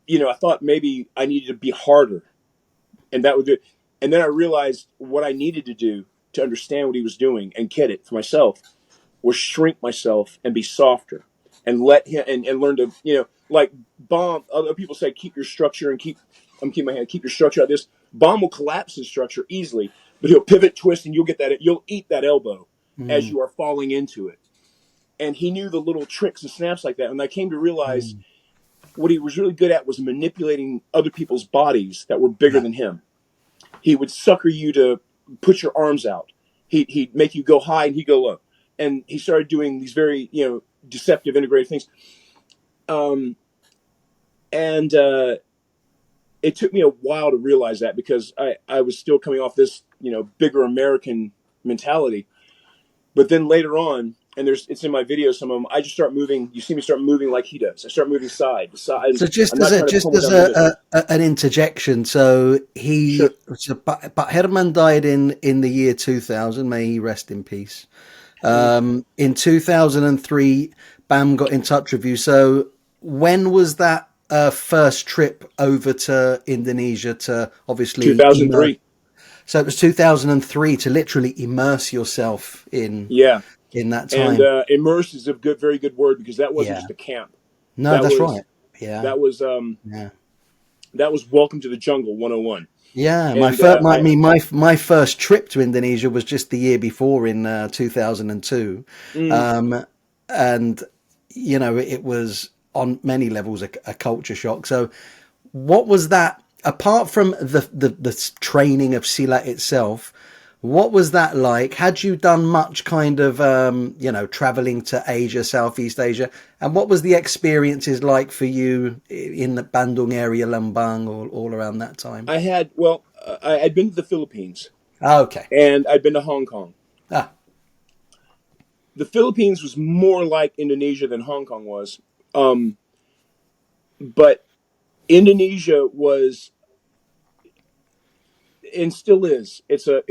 Speaker 2: I thought maybe I needed to be harder, and that would do it. And then I realized what I needed to do to understand what he was doing and get it for myself was shrink myself and be softer and let him and learn to, like Bomb. Other people say keep your structure and I'm keeping my hand, keep your structure out. This Bomb will collapse his structure easily, but he'll pivot, twist, and you'll eat that elbow as
Speaker 1: Mm.
Speaker 2: you are falling into it. And he knew the little tricks and snaps like that. And I came to realize
Speaker 1: Mm.
Speaker 2: what he was really good at was manipulating other people's bodies that were bigger
Speaker 1: Yeah.
Speaker 2: than him. He would sucker you to put your arms out. He'd make you go high and he'd go low. And he started doing these very, deceptive, integrated things. Um, and it took me a while to realize that because I was still coming off this, bigger American mentality. But then later on, and it's in my videos, some of them, I just start moving. You see me start moving like he does. I start moving side to side.
Speaker 1: So
Speaker 2: I'm
Speaker 1: just
Speaker 2: not
Speaker 1: as a
Speaker 2: trying to
Speaker 1: just
Speaker 2: pull him
Speaker 1: as
Speaker 2: down the middle.
Speaker 1: an interjection, so
Speaker 2: Sure.
Speaker 1: but Herman died in the year 2000. May he rest in peace.
Speaker 2: Mm.
Speaker 1: In 2003, Bam got in touch with you. So when was that first trip over to Indonesia to obviously immerse?
Speaker 2: 2003.
Speaker 1: So it was 2003 to literally immerse yourself
Speaker 2: Yeah.
Speaker 1: in that
Speaker 2: And
Speaker 1: time.
Speaker 2: immerse is a very good word because that wasn't
Speaker 1: Yeah.
Speaker 2: just a camp.
Speaker 1: No,
Speaker 2: That
Speaker 1: that's
Speaker 2: was
Speaker 1: right. Yeah.
Speaker 2: that was
Speaker 1: Yeah.
Speaker 2: that was Welcome to the Jungle 101.
Speaker 1: Yeah, my
Speaker 2: And
Speaker 1: first my first trip to Indonesia was just the year before in 2002,
Speaker 2: mm,
Speaker 1: um, and it was on many levels a culture shock. So, what was that apart from the training of Silat itself? What was that like? Had you done much kind of traveling to Asia, Southeast Asia, and what was the experiences like for you in the Bandung area, Lembang, all around that time?
Speaker 2: I'd been to the Philippines
Speaker 1: Okay.
Speaker 2: and I'd been to Hong Kong.
Speaker 1: Ah,
Speaker 2: The Philippines was more like Indonesia than Hong Kong was, um, but Indonesia was and still is. It's a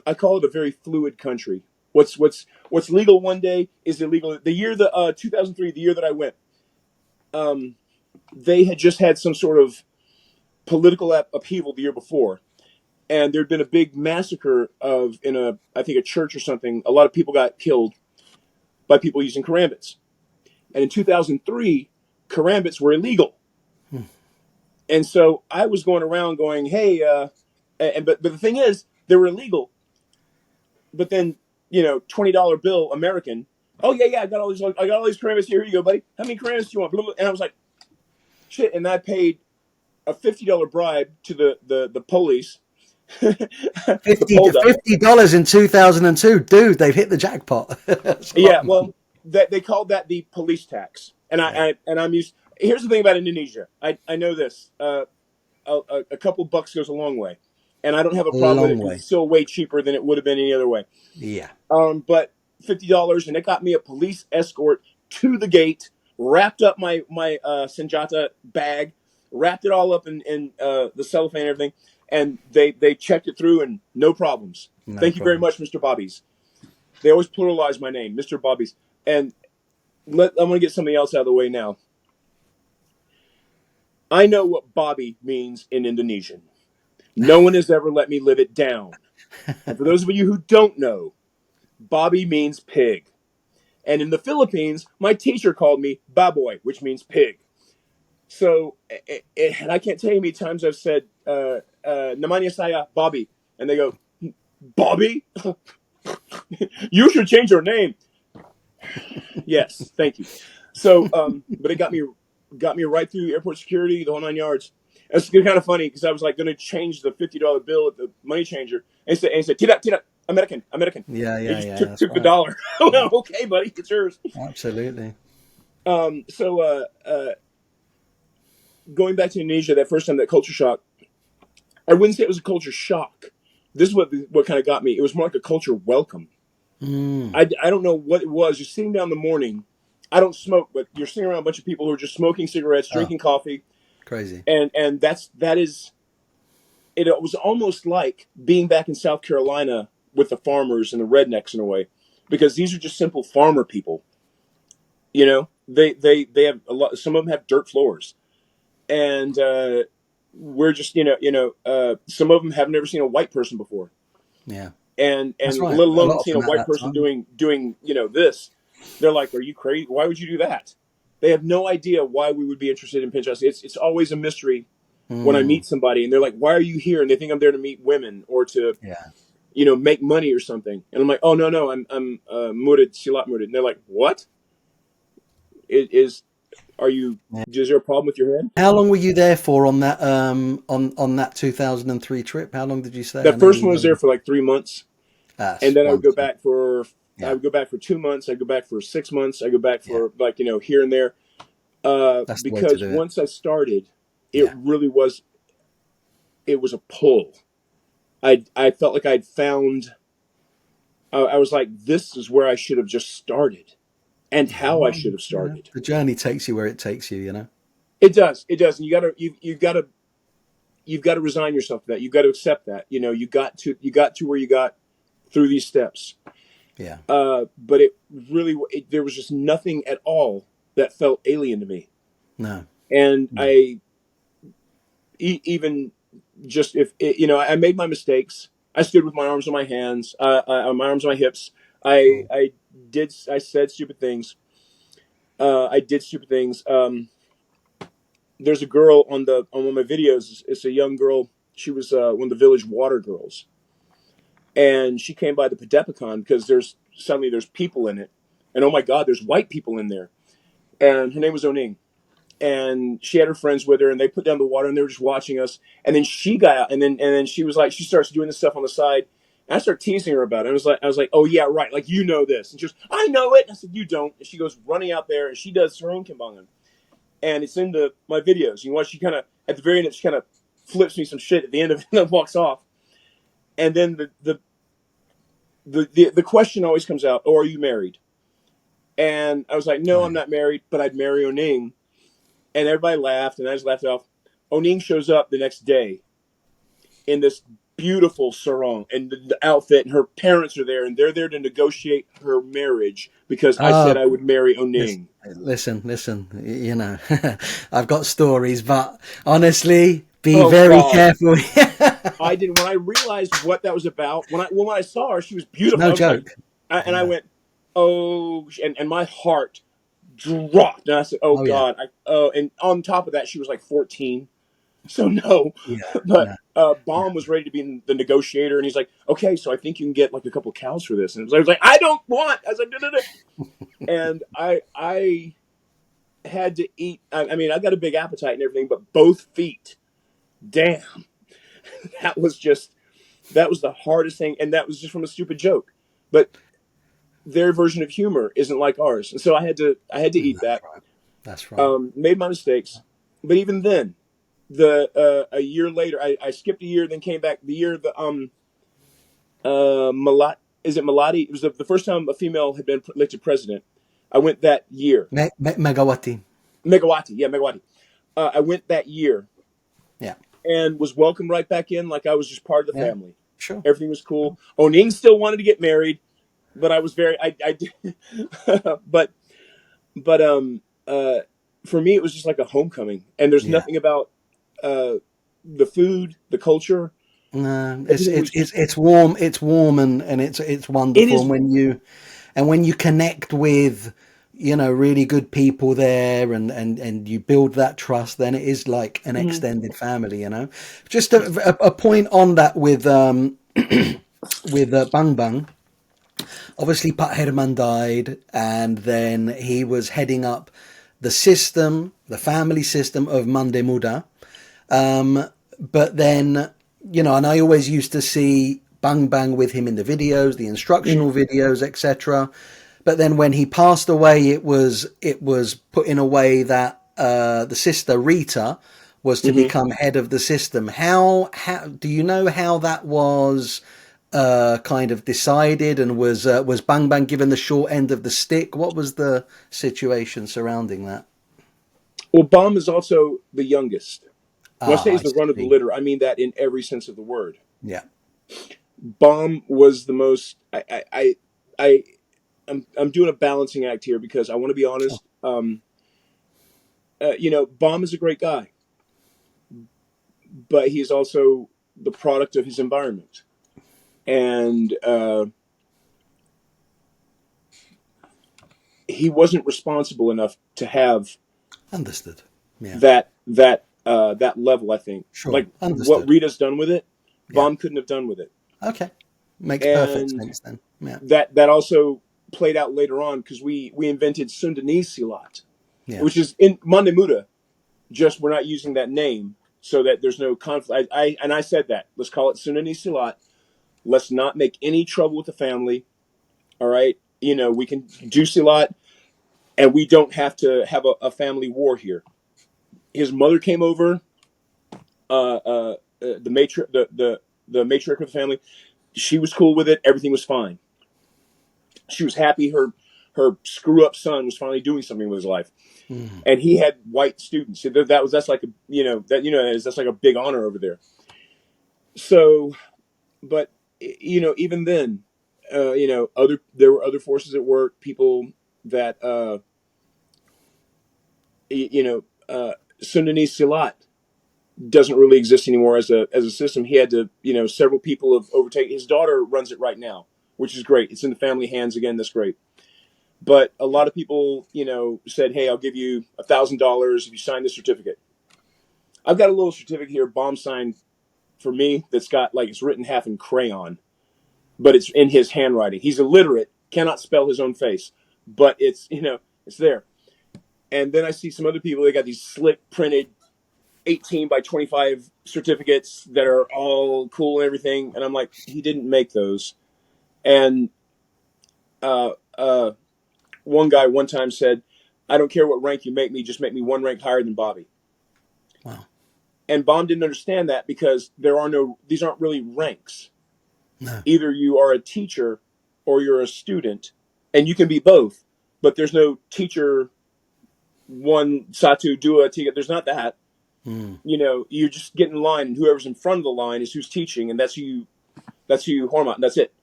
Speaker 2: I call it a very fluid country. What's legal one day is illegal. The year 2003, the year that I went, um, they had just had some sort of political upheaval the year before, and there'd been a big massacre of in a I think a church or something. A lot of people got killed by people using karambits, and in 2003, karambits were illegal. And so I was going around going, "Hey," but the thing is, they were illegal. But then $20 bill American. Oh yeah, I got all these karambits here. Here you go, buddy. How many karambits do you want? Blah, blah. And I was like, shit. And I paid a $50 bribe to the police. The pole dog.
Speaker 1: $50 in 2002, dude. They've hit the jackpot. That's a lot
Speaker 2: Yeah,
Speaker 1: of money.
Speaker 2: well, that they called that the police tax. And
Speaker 1: Yeah,
Speaker 2: I'm used. Here's the thing about Indonesia. I know this. A couple bucks goes a long way, and I don't have a
Speaker 1: a
Speaker 2: problem with it
Speaker 1: long
Speaker 2: because
Speaker 1: way.
Speaker 2: it's still way cheaper than it would have been any other way.
Speaker 1: Yeah,
Speaker 2: But $50, and it got me a police escort to the gate, wrapped up my senjata bag, wrapped it all up in the cellophane and everything, and they checked it through and no problems.
Speaker 1: no
Speaker 2: Thank you very
Speaker 1: problem.
Speaker 2: much, Mr. Bobby's. They always pluralize my name, Mr. Bobby's. And I'm going to get something else out of the way now. I know what Bobby means in Indonesian. No one has ever let me live it down. And for those of you who don't know, Bobby means pig. And in the Philippines, my teacher called me baboy, which means pig. So, and I can't tell you how many times I've said, namanya saya Bobby. And they go, Bobby? You should change your name. Yes, thank you. So, but it got me right through airport security, the whole 9 yards. It's kind of funny because I was like going to change the $50 bill at the money changer, and he said, "Tira, tira, American, American."
Speaker 1: Yeah,
Speaker 2: And
Speaker 1: yeah,
Speaker 2: he just
Speaker 1: yeah. That's
Speaker 2: took the
Speaker 1: right.
Speaker 2: dollar.
Speaker 1: Yeah,
Speaker 2: Okay, buddy, it's yours.
Speaker 1: absolutely.
Speaker 2: So going back to Indonesia, that first time, that culture shock, I wouldn't say it was a culture shock. This is what kind of got me. It was more like a culture welcome.
Speaker 1: Mm.
Speaker 2: I don't know what it was. You're sitting down in the morning. I don't smoke, but you're sitting around a bunch of people who are just smoking cigarettes,
Speaker 1: Oh,
Speaker 2: drinking coffee,
Speaker 1: crazy.
Speaker 2: and that is it. It was almost like being back in South Carolina with the farmers and the rednecks in a way, because these are just simple farmer people. You know, they have a lot. Some of them have dirt floors, and we're just some of them have never seen a white person before,
Speaker 1: Yeah, that's
Speaker 2: and
Speaker 1: right.
Speaker 2: let
Speaker 1: A
Speaker 2: alone
Speaker 1: lot of
Speaker 2: seeing a
Speaker 1: them at
Speaker 2: white
Speaker 1: that
Speaker 2: person
Speaker 1: time.
Speaker 2: doing this. They're like, "Are you crazy? Why would you do that?" They have no idea why we would be interested in Pinchas. It's always a mystery when I
Speaker 1: Mm.
Speaker 2: meet somebody and they're like, "Why are you here?" And they think I'm there to meet women or to
Speaker 1: Yeah.
Speaker 2: make money or something. And I'm like, "Oh, no, I'm murid silat murid." And they're like, "What is are you?
Speaker 1: Yeah.
Speaker 2: Is there a problem with your head?"
Speaker 1: How long were you there for on that on that 2003 trip? How long did you stay? I
Speaker 2: That
Speaker 1: know
Speaker 2: first
Speaker 1: you.
Speaker 2: one was there for like 3 months, and
Speaker 1: That's
Speaker 2: then
Speaker 1: wonderful.
Speaker 2: I
Speaker 1: Yeah,
Speaker 2: would go back for 2 months. I go back for 6 months. I go back
Speaker 1: yeah.
Speaker 2: for like here and there.
Speaker 1: That's the way to
Speaker 2: Because
Speaker 1: do it.
Speaker 2: once I started, it
Speaker 1: Yeah.
Speaker 2: really was it was a pull. I felt like I'd found. I was like, this is where I should have just started, and
Speaker 1: Yeah.
Speaker 2: how I
Speaker 1: Well,
Speaker 2: should have
Speaker 1: you know,
Speaker 2: started.
Speaker 1: the journey takes you where it takes you. You know.
Speaker 2: It does, and you've got to resign yourself to that. You've got to accept that. You got to where you got through these steps.
Speaker 1: Yeah.
Speaker 2: But it really there was just nothing at all that felt alien to me,
Speaker 1: No.
Speaker 2: and
Speaker 1: No.
Speaker 2: I even just if I made my mistakes. I stood with my arms on my hands, my arms on my hips. I
Speaker 1: Cool.
Speaker 2: I I said stupid things. I did stupid things. There's a girl on one of my videos. It's a young girl. She was one of the village water girls, and she came by the Padepacon because there's people in it, and oh my God, there's white people in there. And her name was Oning, and she had her friends with her, and they put down the water, and they were just watching us. And then she got out, and then she was like, she starts doing this stuff on the side. And I started teasing her about it. I was like, oh yeah, right, like you know this, and she goes, I know it. And I said, you don't. And she goes running out there, and she does her own kimbangan, and it's in my videos. You watch, she kind of at the very end, she kind of flips me some shit at the end of it, and then walks off. And then the question always comes out, oh, are you married? And I was like,
Speaker 1: Oh,
Speaker 2: no, I'm
Speaker 1: yeah.
Speaker 2: not married, but I'd marry Oning. And everybody laughed, and I just laughed it off. Oning shows up the next day in this beautiful sarong and the outfit, and her parents are there, and they're there to negotiate her marriage because I
Speaker 1: Oh,
Speaker 2: said I would marry
Speaker 1: listen,
Speaker 2: Oning.
Speaker 1: listen. You know, I've got stories, but honestly, be
Speaker 2: Oh
Speaker 1: very
Speaker 2: God,
Speaker 1: careful.
Speaker 2: I did when I realized what that was about. When I saw her, she was
Speaker 1: It's
Speaker 2: beautiful.
Speaker 1: no
Speaker 2: I was like,
Speaker 1: joke.
Speaker 2: and I
Speaker 1: Yeah.
Speaker 2: went, oh, and my heart dropped, and I said, oh
Speaker 1: Oh, yeah.
Speaker 2: God, and on top of that, she was like 14. So no,
Speaker 1: Yeah.
Speaker 2: but
Speaker 1: No. Yeah.
Speaker 2: Baum was ready to be the negotiator, and he's like, "Okay, so I think you can get like a couple cows for this." And I was like, "I don't want." I was like, "No." And I had to eat. I mean, I got a big appetite and everything, but both feet, damn, that was just that was the hardest thing, and that was just from a stupid joke. But their version of humor isn't like ours, and so I had to eat
Speaker 1: That's
Speaker 2: that.
Speaker 1: right. That's right.
Speaker 2: Made my mistakes, but even then, a year later, I skipped a year, then came back. The year the Malat is it Malati? It was the first time a female had been elected president. I went that year.
Speaker 1: Megawati.
Speaker 2: Megawati, yeah, Megawati. I went that year
Speaker 1: Yeah.
Speaker 2: and was welcomed right back in, like I was just part of the
Speaker 1: Yeah.
Speaker 2: family.
Speaker 1: Sure.
Speaker 2: Everything was cool. Oning still wanted to get married, but I was I did, but but for me it was just like a homecoming. And there's
Speaker 1: Yeah.
Speaker 2: nothing about uh, the food, the culture,
Speaker 1: No,
Speaker 2: everything was just
Speaker 1: it's warm. It's warm and it's
Speaker 2: it
Speaker 1: wonderful.
Speaker 2: is.
Speaker 1: And when you connect with, really good people there, and you build that trust, then it is like an
Speaker 2: Mhm.
Speaker 1: extended family. Just a point on that with with Bang Bang. Obviously, Pat Herman died, and then he was heading up the family system of Mande Muda. But then, and I always used to see Bang Bang with him in the videos, the instructional videos, etc. But then when he passed away, it was put in a way that the sister Rita was to
Speaker 2: Mm-hmm.
Speaker 1: become head of the system. How do you know how that was kind of decided, and was Bang Bang given the short end of the stick? What was the situation surrounding that?
Speaker 2: Well, Baum is also the youngest. When I say
Speaker 1: Ah,
Speaker 2: he's
Speaker 1: I
Speaker 2: the run of the
Speaker 1: see.
Speaker 2: litter, I mean that in every sense of the word.
Speaker 1: Yeah,
Speaker 2: Baum was the most. I I'm doing a balancing act here because I want to be
Speaker 1: sure,
Speaker 2: honest. Baum is a great guy, but he's also the product of his environment, and he wasn't responsible enough to have
Speaker 1: understood. Yeah,
Speaker 2: that level. I think
Speaker 1: sure,
Speaker 2: like what
Speaker 1: understood.
Speaker 2: Rita's done with it,
Speaker 1: Yeah,
Speaker 2: Baum couldn't have done with it,
Speaker 1: okay, makes perfect
Speaker 2: and
Speaker 1: sense then. Yeah,
Speaker 2: that also played out later on because we invented Sundanese Silat,
Speaker 1: yeah,
Speaker 2: which is in Mande Muda. Just we're not using that name so that there's no conflict. I said that let's call it Sundanese Silat. Let's not make any trouble with the family. All right, we can do Silat, and we don't have to have a family war here. His mother came over, the matriarch, the matriarch of the family. She was cool with it. Everything was fine. She was happy. Her screw up son was finally doing something with his life,
Speaker 1: mm,
Speaker 2: and he had white students. So that's like a that's like a big honor over there. So, but even then, there were other forces at work. People that Sundanese Silat doesn't really exist anymore as a system. He had to, several people have overtaken. His daughter runs it right now, which is great. It's in the family hands again. That's great. But a lot of people, said, "Hey, I'll give you $1,000 if you sign this certificate." I've got a little certificate here, Bomb signed for me. That's got like it's written half in crayon, but it's in his handwriting. He's illiterate, cannot spell his own face, but it's there. And then I see some other people. They got these slick printed 18 by 25 certificates that are all cool and everything. And I'm like, he didn't make those. And uh, uh, one guy one time said, "I don't care what rank you make me, just make me one rank higher than Bobby."
Speaker 1: wow,
Speaker 2: And Baum didn't understand that because these aren't really ranks.
Speaker 1: no,
Speaker 2: Either you are a teacher or you're a student, and you can be both, but there's no teacher one, Satu, Dua, Tiga. There's not that.
Speaker 1: mm,
Speaker 2: You just get in line, and whoever's in front of the line is who's teaching, and that's who you hormat, and that's it.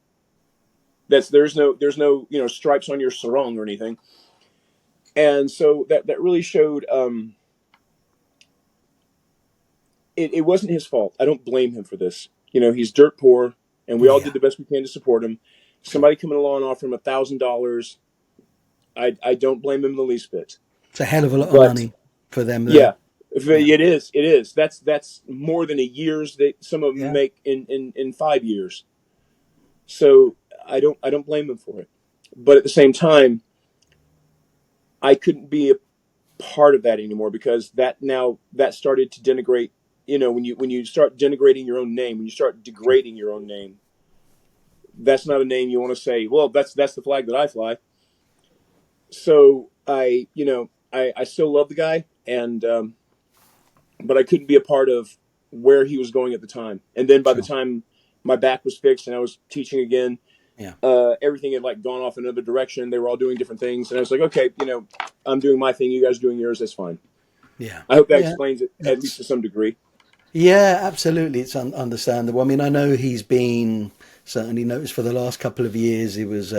Speaker 2: There's no stripes on your sarong or anything. And so that really showed it wasn't his fault. I don't blame him for this. He's dirt poor, and we all did
Speaker 1: yeah,
Speaker 2: the best we can to support him.
Speaker 1: sure.
Speaker 2: Somebody coming along and offering him $1,000, I don't blame him the least bit.
Speaker 1: It's a hell of a lot of
Speaker 2: But
Speaker 1: money for them
Speaker 2: yeah,
Speaker 1: there.
Speaker 2: if
Speaker 1: Yeah,
Speaker 2: it is. That's more than a year's that some of them
Speaker 1: yeah,
Speaker 2: make in 5 years. So I don't blame him for it. But at the same time, I couldn't be a part of that anymore because that started to denigrate. When you start denigrating your own name, when you start
Speaker 1: sure.
Speaker 2: degrading your own name, that's not a name you want to say. Well, that's the flag that I fly. So I still love the guy, and but I couldn't be a part of where he was going at the time. And then by the
Speaker 1: Sure.
Speaker 2: time my back was fixed and I was teaching again,
Speaker 1: Yeah,
Speaker 2: everything had like gone off in another direction. They were all doing different things, and I was like, okay, I'm doing my thing. You guys are doing yours. That's fine.
Speaker 1: yeah,
Speaker 2: I hope that
Speaker 1: yeah.
Speaker 2: explains it at least
Speaker 1: That's
Speaker 2: to some degree.
Speaker 1: Yeah, absolutely. It's understandable. I mean, I know he's been certainly noticed for the last couple of years. He was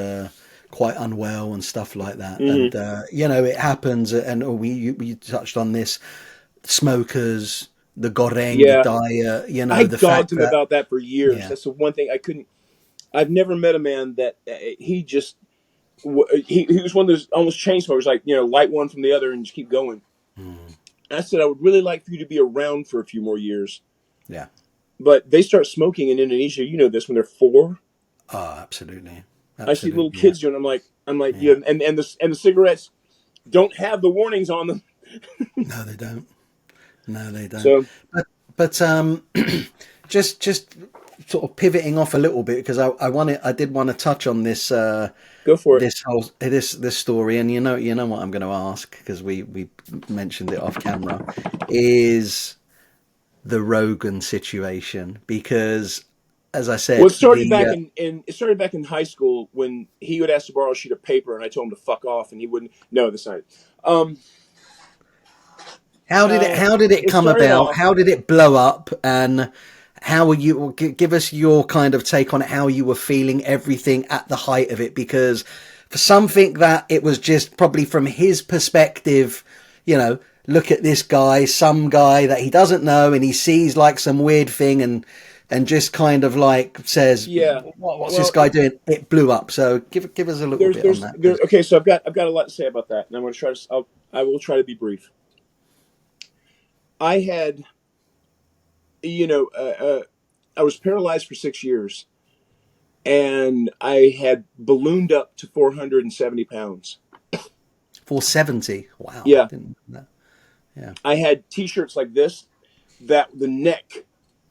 Speaker 1: quite unwell and stuff like that,
Speaker 2: Hmm.
Speaker 1: and it happens. And we touched on this: smokers, the goreng, the
Speaker 2: Yeah,
Speaker 1: diet.
Speaker 2: I
Speaker 1: The
Speaker 2: dogged
Speaker 1: fact
Speaker 2: him
Speaker 1: that
Speaker 2: about that for years.
Speaker 1: yeah,
Speaker 2: That's the one thing I couldn't. I've never met a man that he just he was one of those almost chain smokers, like light one from the other and just keep going.
Speaker 1: mm,
Speaker 2: I said I would really like for you to be around for a few more years,
Speaker 1: yeah,
Speaker 2: but they start smoking in Indonesia. You know this when they're 4.
Speaker 1: oh, absolutely,
Speaker 2: I see little
Speaker 1: absolutely, yeah,
Speaker 2: kids doing. I'm like, yeah,
Speaker 1: yeah.
Speaker 2: and the cigarettes don't have the warnings on them.
Speaker 1: No, they don't. No, they don't.
Speaker 2: So
Speaker 1: But just sort of pivoting off a little bit because I did want to touch on this
Speaker 2: Go for it.
Speaker 1: this story, and you know what I'm going to ask because we mentioned it off camera is the Rogan situation because as I
Speaker 2: Well,
Speaker 1: said
Speaker 2: it started
Speaker 1: the
Speaker 2: back it started back in high school when he would ask to borrow a sheet of paper, and I told him to fuck off, and he wouldn't. No, that's not it. Um,
Speaker 1: how did it
Speaker 2: it
Speaker 1: come
Speaker 2: started
Speaker 1: about?
Speaker 2: off.
Speaker 1: How did it blow up? And how were you? Give us your kind of take on it. How you were feeling everything at the height of it? Because for something that it was just probably from his perspective, you know, look at this guy, some guy that he doesn't know, and he sees like some weird thing, and just kind of like says,
Speaker 2: Yeah.
Speaker 1: "What's this
Speaker 2: Well,
Speaker 1: guy doing?" It blew up. So give us a little bit on that.
Speaker 2: there. Okay, so I've got a lot to say about that, and I'm going to try to. I will try to be brief. I had, you know, I was paralyzed for 6 years, and I had ballooned up to 470 pounds.
Speaker 1: 470. Wow,
Speaker 2: Yeah,
Speaker 1: didn't know that. Yeah.
Speaker 2: I had T-shirts like this that the neck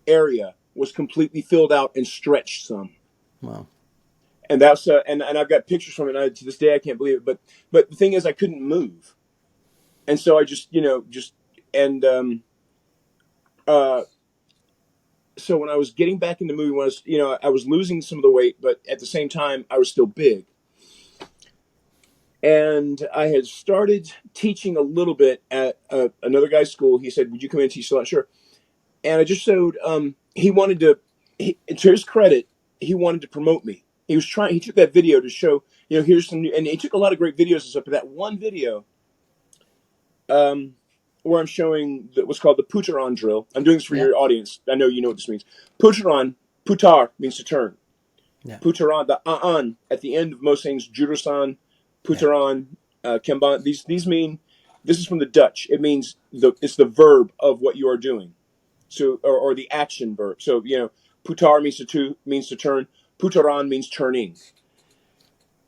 Speaker 2: area was completely filled out and stretched some.
Speaker 1: Wow.
Speaker 2: And that's and I've got pictures from it. And to this day, I can't believe it. But the thing is, I couldn't move, and so I just and uh, so when I was getting back in the movie, when I was I was losing some of the weight, but at the same time, I was still big. And I had started teaching a little bit at another guy's school. He said, "Would you come in and teach?" Sure. And I just showed. He wanted to. To his credit, he wanted to promote me. He was trying. He took that video to show. Here's some new. And he took a lot of great videos and stuff. But that one video, um, where I'm showing what's called the putaran drill. I'm doing this for
Speaker 1: Yeah.
Speaker 2: your audience. I know you know what this means. Putaran, putar means to turn.
Speaker 1: Yeah.
Speaker 2: Putaran, the an at the end of most things, jurusan,
Speaker 1: Yeah.
Speaker 2: putaran, kemban. These mean. This is from the Dutch. It means it's the verb of what you are doing. So or the action verb. So putar means to turn. Putaran means turning.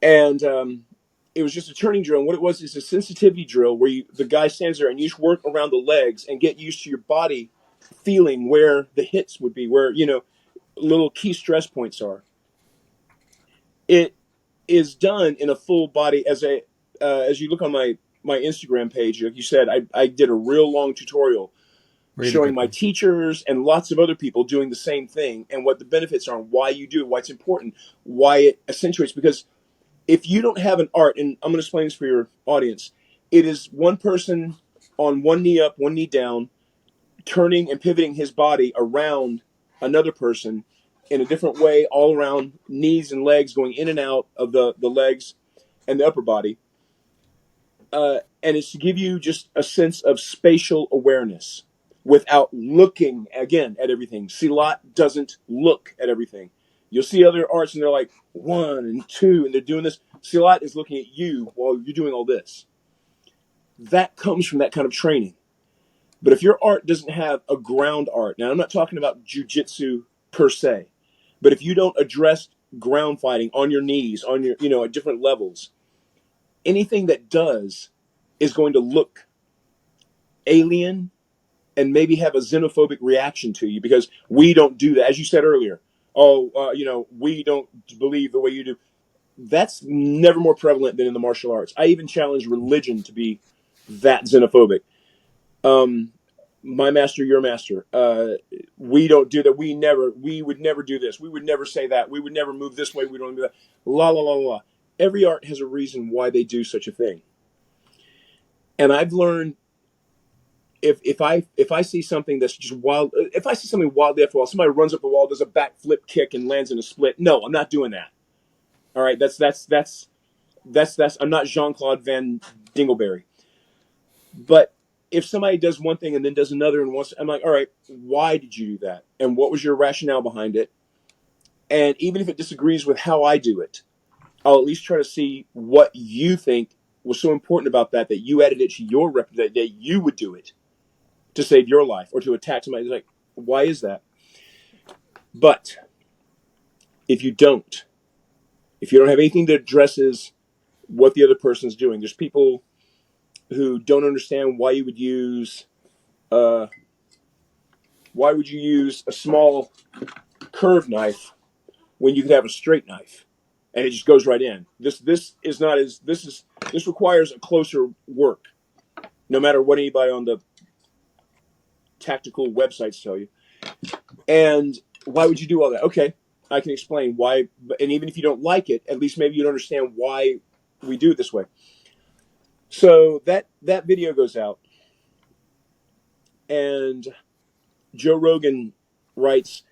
Speaker 2: And it was just a turning drill. And what it was is a sensitivity drill where the guy stands there and you just work around the legs and get used to your body feeling where the hits would be, where little key stress points are. It is done in a full body as you look on my Instagram page. Like you said, I did a real long tutorial
Speaker 1: Really
Speaker 2: showing
Speaker 1: good
Speaker 2: my
Speaker 1: one.
Speaker 2: teachers and lots of other people doing the same thing and what the benefits are, and why you do it, why it's important, why it accentuates. Because if you don't have an art, and I'm going to explain this for your audience, it is one person on one knee up, one knee down, turning and pivoting his body around another person in a different way, all around knees and legs, going in and out of the legs and the upper body. And it's to give you just a sense of spatial awareness without looking again at everything. Silat doesn't look at everything. You'll see other arts and they're like 1 and 2 and they're doing this. Silat is looking at you while you're doing all this. That comes from that kind of training. But if your art doesn't have a ground art, now I'm not talking about jujitsu per se, but if you don't address ground fighting on your knees, on your, at different levels, anything that does is going to look alien and maybe have a xenophobic reaction to you because we don't do that. As you said earlier, we don't believe the way you do. That's never more prevalent than in the martial arts. I even challenge religion to be that xenophobic. Um, my master, your master. We don't do that. We would never do this. We would never say that. We would never move this way. We don't do that. La la la la. Every art has a reason why they do such a thing. And I've learned if I see something that's just wild, if I see something wildly off the wall, somebody runs up the wall, does a backflip kick, and lands in a split. No, I'm not doing that. All right, that's. I'm not Jean Claude Van Dingleberry. But if somebody does one thing and then does another and wants, I'm like, all right, why did you do that? And what was your rationale behind it? And even if it disagrees with how I do it, I'll at least try to see what you think was so important about that you added it to your rep, that you would do it to save your life or to attack somebody. Like, why is that? But if you don't, if you don't have anything that addresses what the other person's doing, there's people who don't understand why you would use Why would you use a small curved knife when you could have a straight knife? And it just goes right in. This is not as this requires a closer work, no matter what anybody on the tactical websites tell you. And why would you do all that? Okay, I can explain why. And even if you don't like it, at least maybe you understand why we do it this way. So that video goes out, and Joe Rogan writes,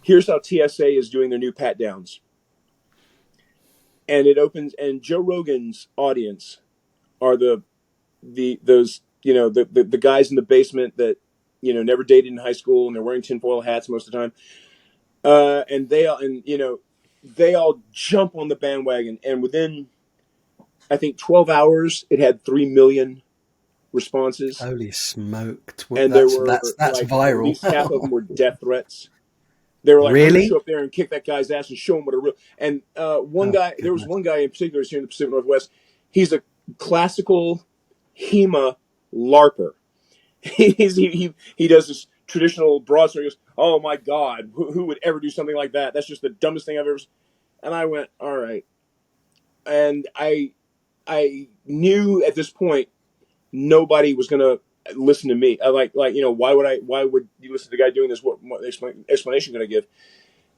Speaker 2: "Here's how TSA is doing their new pat downs." And it opens, and Joe Rogan's audience are those the guys in the basement that never dated in high school, and they're wearing tinfoil hats most of the time. And they all jump on the bandwagon, and within I think 12 hours, it had 3 million responses,
Speaker 1: Holy smoke!
Speaker 2: and there
Speaker 1: That's
Speaker 2: were like at
Speaker 1: viral.
Speaker 2: least half of them were death threats. They were like, "I'm going to
Speaker 1: Really?
Speaker 2: show up there and kick that guy's ass and show him what a real." And one
Speaker 1: Oh
Speaker 2: guy, there was
Speaker 1: goodness.
Speaker 2: one guy in particular who's here in the Pacific Northwest. He's a classical HEMA LARPer. He does this traditional broadsword. He goes, "Oh my God, who would ever do something like that? That's just the dumbest thing I've ever." And I went, "All right." And I knew at this point nobody was going to listen to me. I why would you listen to the guy doing this? What explanation going to give?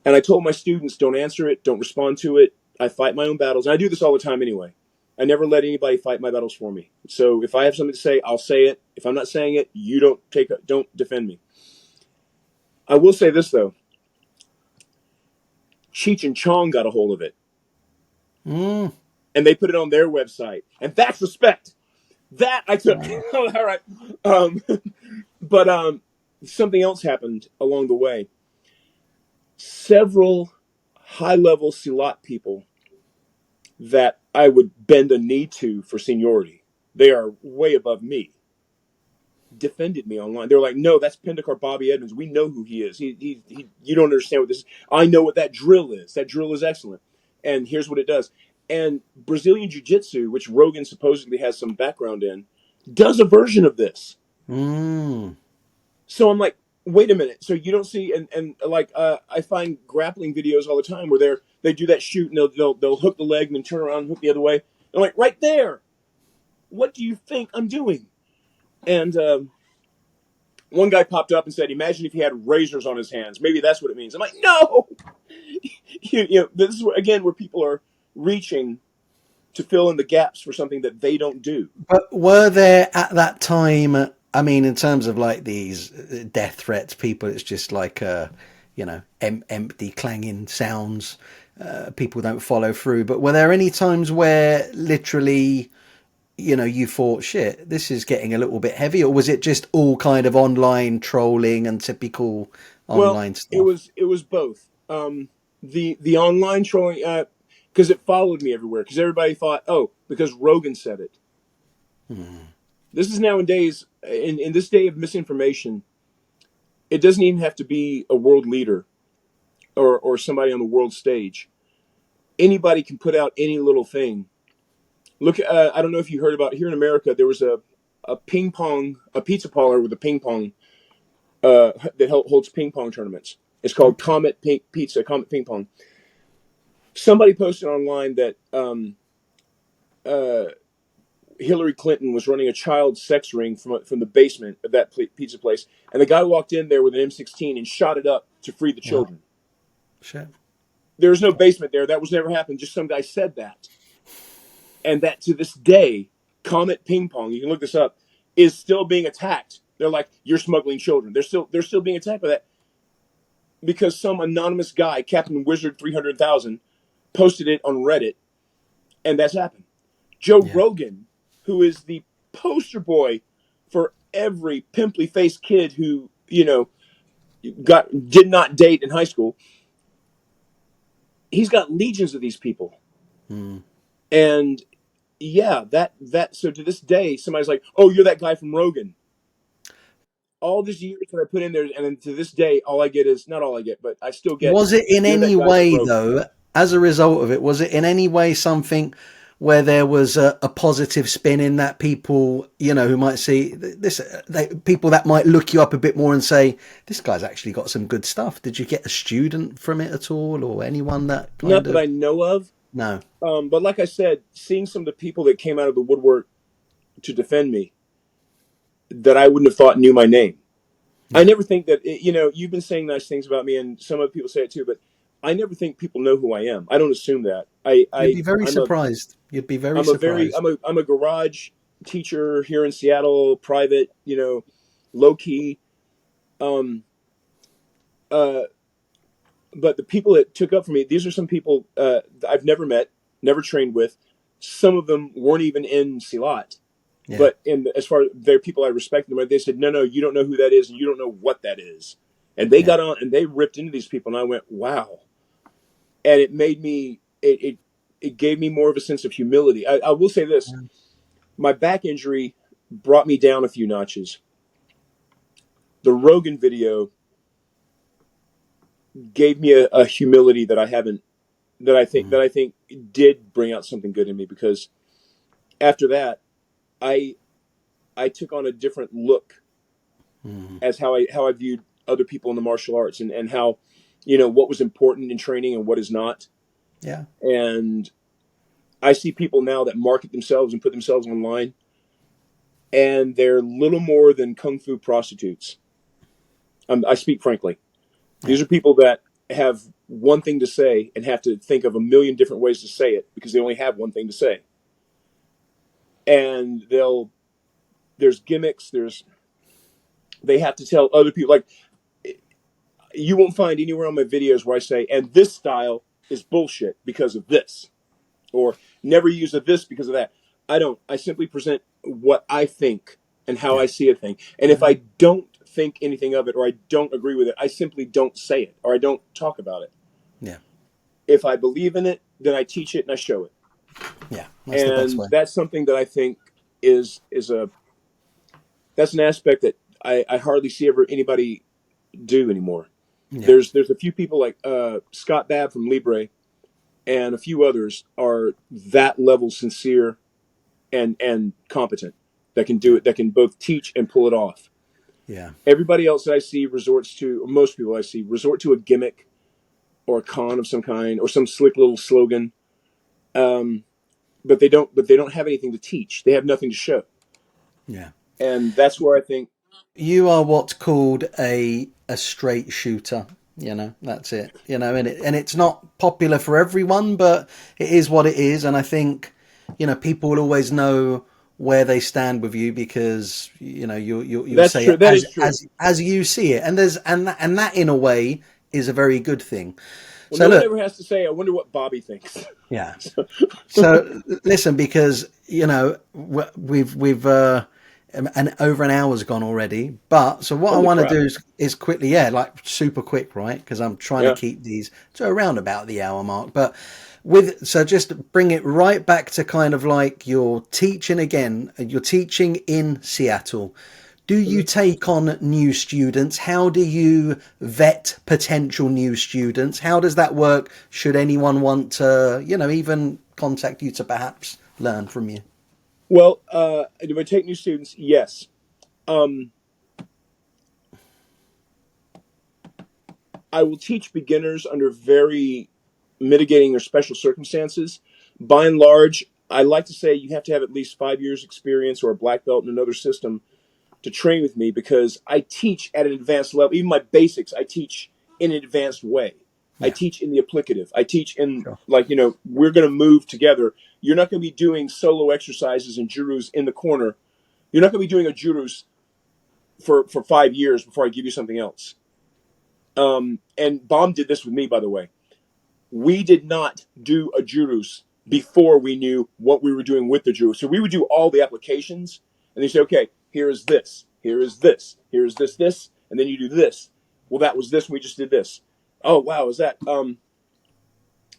Speaker 2: And I told my students, don't answer it, don't respond to it. I fight my own battles. And I do this all the time anyway. I never let anybody fight my battles for me. So if I have something to say, I'll say it. If I'm not saying it, you don't defend me. I will say this though. Cheech and Chong got a hold of it,
Speaker 1: Mm.
Speaker 2: and they put it on their website. And that's respect. That I took. All right. Um, but something else happened along the way. Several high-level Silat people that I would bend a knee to for seniority, they are way above me, defended me online. They're like, "No, that's Pendekar Bobbe Edmonds. We know who he is. He you don't understand what this is. I know what that drill is. That drill is excellent. And here's what it does." And Brazilian Jiu-Jitsu, which Rogan supposedly has some background in, does a version of this.
Speaker 1: Mm.
Speaker 2: So I'm like, wait a minute. So you don't see, and like I find grappling videos all the time where they do that shoot and they'll hook the leg and then turn around and hook the other way. And I'm like, right there. What do you think I'm doing? And one guy popped up and said, "Imagine if he had razors on his hands. Maybe that's what it means." I'm like, no. This is again where people are reaching to fill in the gaps for something that they don't do.
Speaker 1: But were there at that time? I mean, in terms of like these death threats, people, it's just like empty clanging sounds. People don't follow through. But were there any times where literally, you thought, shit, this is getting a little bit heavy, or was it just all kind of online trolling and typical
Speaker 2: Well,
Speaker 1: online
Speaker 2: it
Speaker 1: stuff?
Speaker 2: was it was both. The online trolling because it followed me everywhere because everybody thought, oh, because Rogan said it. This is nowadays in this day of misinformation. It doesn't even have to be a world leader or somebody on the world stage. Anybody can put out any little thing. Look, I don't know if you heard about here in America. There was a pizza parlor with a ping pong that holds ping pong tournaments. It's called
Speaker 1: Okay.
Speaker 2: Comet Ping Pong. Somebody posted online that uh, Hillary Clinton was running a child sex ring from the basement of that pizza place, and the guy walked in there with an M16 and shot it up to free the
Speaker 1: Wow.
Speaker 2: children.
Speaker 1: Shit.
Speaker 2: There's no basement there. That was never happened. Just some guy said that, and that to this day, Comet Ping Pong, you can look this up, is still being attacked. They're like, you're smuggling children. They're still being attacked by that because some anonymous guy, Captain Wizard 300,000, posted it on Reddit, and that's happened. Joe
Speaker 1: Yeah.
Speaker 2: Rogan, who is the poster boy for every pimply faced kid who did not date in high school, he's got legions of these people,
Speaker 1: Mm.
Speaker 2: and yeah, that so to this day, somebody's like, "Oh, you're that guy from Rogan." All these years that I put in there, and then to this day, all I get is not all I get, but I still get,
Speaker 1: Was it in
Speaker 2: "You're that
Speaker 1: any
Speaker 2: guy from
Speaker 1: way,
Speaker 2: Rogan."
Speaker 1: though, as a result of it, was it in any way something? where there was a positive spin in that, people, who might see this, people that might look you up a bit more and say, this guy's actually got some good stuff. Did you get a student from it at all, or anyone that
Speaker 2: Not
Speaker 1: kind
Speaker 2: that
Speaker 1: of?
Speaker 2: I know of.
Speaker 1: No.
Speaker 2: But like I said, seeing some of the people that came out of the woodwork to defend me that I wouldn't have thought knew my name. I
Speaker 1: Yeah.
Speaker 2: never think that, you've been saying nice things about me, and some other people say it too, but I never think people know who I am. I don't assume that.
Speaker 1: You'd be very surprised. You'd be very surprised.
Speaker 2: I'm a garage teacher here in Seattle, private, low key. Um, uh, but the people that took up for me, these are some people I've never met, never trained with. Some of them weren't even in Silat.
Speaker 1: Yeah.
Speaker 2: But as far as they're people I respect them, they said, no, you don't know who that is, and you don't know what that is. And they
Speaker 1: Yeah.
Speaker 2: got on and they ripped into these people, and I went, wow. And it made me, it gave me more of a sense of humility. I will say this: my back injury brought me down a few notches. The Rogan video gave me a humility that I haven't, that I think did bring out something good in me, because after that, I I took on a different look as how I viewed other people in the martial arts, and how, what was important in training and what is not.
Speaker 1: Yeah.
Speaker 2: And I see people now that market themselves and put themselves online, and they're little more than kung fu prostitutes. I speak frankly.
Speaker 1: Yeah.
Speaker 2: These are people that have one thing to say and have to think of a million different ways to say it because they only have one thing to say. And there's gimmicks, they have to tell other people, like, you won't find anywhere on my videos where I say, and this style is bullshit because of this, or never use of this because of that. I don't. I simply present what I think and how
Speaker 1: Yeah.
Speaker 2: I see a thing. And if I don't think anything of it, or I don't agree with it, I simply don't say it, or I don't talk about it.
Speaker 1: Yeah.
Speaker 2: If I believe in it, then I teach it and I show it.
Speaker 1: Yeah. That's the best
Speaker 2: And
Speaker 1: way.
Speaker 2: that's something that I think is a that's an aspect that I hardly see ever anybody do anymore.
Speaker 1: Yeah.
Speaker 2: There's a few people like Scott Babb from Libre, and a few others are that level sincere and competent, that can do
Speaker 1: Yeah.
Speaker 2: it, that can both teach and pull it off.
Speaker 1: Yeah.
Speaker 2: Everybody else that I see resorts to, or most people I see resort to a gimmick or a con of some kind or some slick little slogan, um, but they don't have anything to teach. They have nothing to show,
Speaker 1: Yeah.
Speaker 2: and that's where I think.
Speaker 1: You are what's called a straight shooter. That's it. And it's not popular for everyone, but it is what it is. And I think, people will always know where they stand with you because you'll
Speaker 2: That's
Speaker 1: say
Speaker 2: true.
Speaker 1: it
Speaker 2: That is true.
Speaker 1: as you see it, and that in a way is a very good thing.
Speaker 2: Well,
Speaker 1: So
Speaker 2: no one
Speaker 1: look,
Speaker 2: ever has to say, "I wonder what Bobby thinks."
Speaker 1: yeah. So listen, because we've and over an hour's gone already. But so what I
Speaker 2: Holy
Speaker 1: want to
Speaker 2: crap!
Speaker 1: do is quickly, yeah, like super quick, right? Because I'm trying to
Speaker 2: Yeah.
Speaker 1: keep these to around about the hour mark. But so just bring it right back to kind of like you're teaching again. You're teaching in Seattle. Do you
Speaker 2: Mhm.
Speaker 1: take on new students? How do you vet potential new students? How does that work? Should anyone want to, even contact you to perhaps learn from you?
Speaker 2: Well, do I take new students? Yes. Um, I will teach beginners under very mitigating or special circumstances. By and large, I like to say you have to have at least 5 years experience or a black belt in another system to train with me, because I teach at an advanced level. Even my basics, I teach in an advanced way. I
Speaker 1: Yeah,
Speaker 2: teach in the applicative. I teach in,
Speaker 1: sure.
Speaker 2: like, we're going to move together. You're not going to be doing solo exercises and jurus in the corner. You're not going to be doing a jurus for 5 years before I give you something else. And Bomb did this with me, by the way. We did not do a jurus before we knew what we were doing with the jurus. So we would do all the applications, and they say, okay, here is this, here is this, here is this, and then you do this. Well, that was this, and we just did this. Oh wow, is that?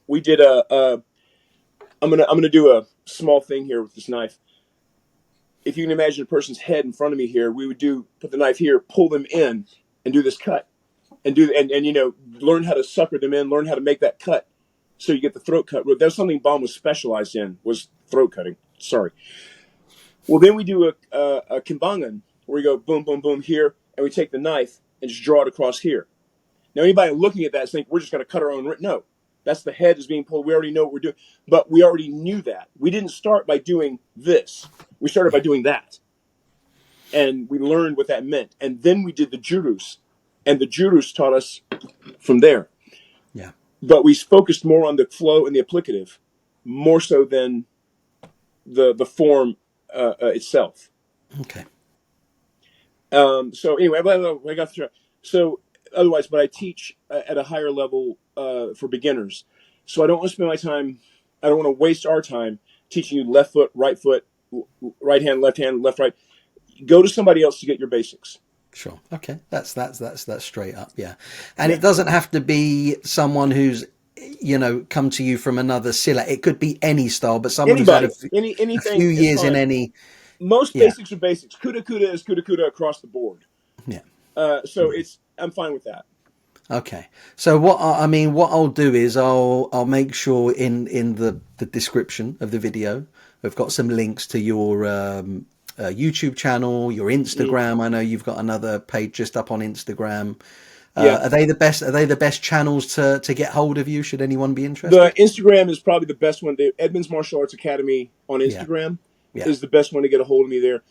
Speaker 2: We did I'm gonna do a small thing here with this knife. If you can imagine a person's head in front of me here, we would put the knife here, pull them in, and do this cut, and learn how to sucker them in, learn how to make that cut. So you get the throat cut. That was something Baum was specialized in, was throat cutting. Sorry. Well, then we do a kimbangan where we go boom, boom, boom here, and we take the knife and just draw it across here. Now, anybody looking at that is thinking we're just going to cut our own. No, that's the head is being pulled. We already know what we're doing, but we already knew that. We didn't start by doing this. We started by doing that, and we learned what that meant. And then we did the jurus, and the jurus taught us from there.
Speaker 1: Yeah.
Speaker 2: But we focused more on the flow and the applicative, more so than the form itself.
Speaker 1: Okay.
Speaker 2: So anyway, I got through. So otherwise, but I teach at a higher level for beginners. So I don't want to spend my time. I don't want to waste our time teaching you left foot, right hand, left, right. Go to somebody else to get your basics.
Speaker 1: Sure. Okay. That's straight up. Yeah. And it doesn't have to be someone who's, come to you from another silat. It could be any style, but someone
Speaker 2: Anybody,
Speaker 1: who's had a
Speaker 2: anything
Speaker 1: few years
Speaker 2: fine.
Speaker 1: in any.
Speaker 2: Most basics are basics. Kuda is kuda across the board.
Speaker 1: Yeah.
Speaker 2: So I'm fine with that.
Speaker 1: Okay. So what I'll do is I'll make sure in the description of the video we've got some links to your YouTube channel, your Instagram. I know you've got another page just up on Instagram. Are they the best channels to get hold of you? Should anyone be interested?
Speaker 2: The Instagram is probably the best one. The Edmonds Martial Arts Academy on Instagram is the best one to get a hold of me there.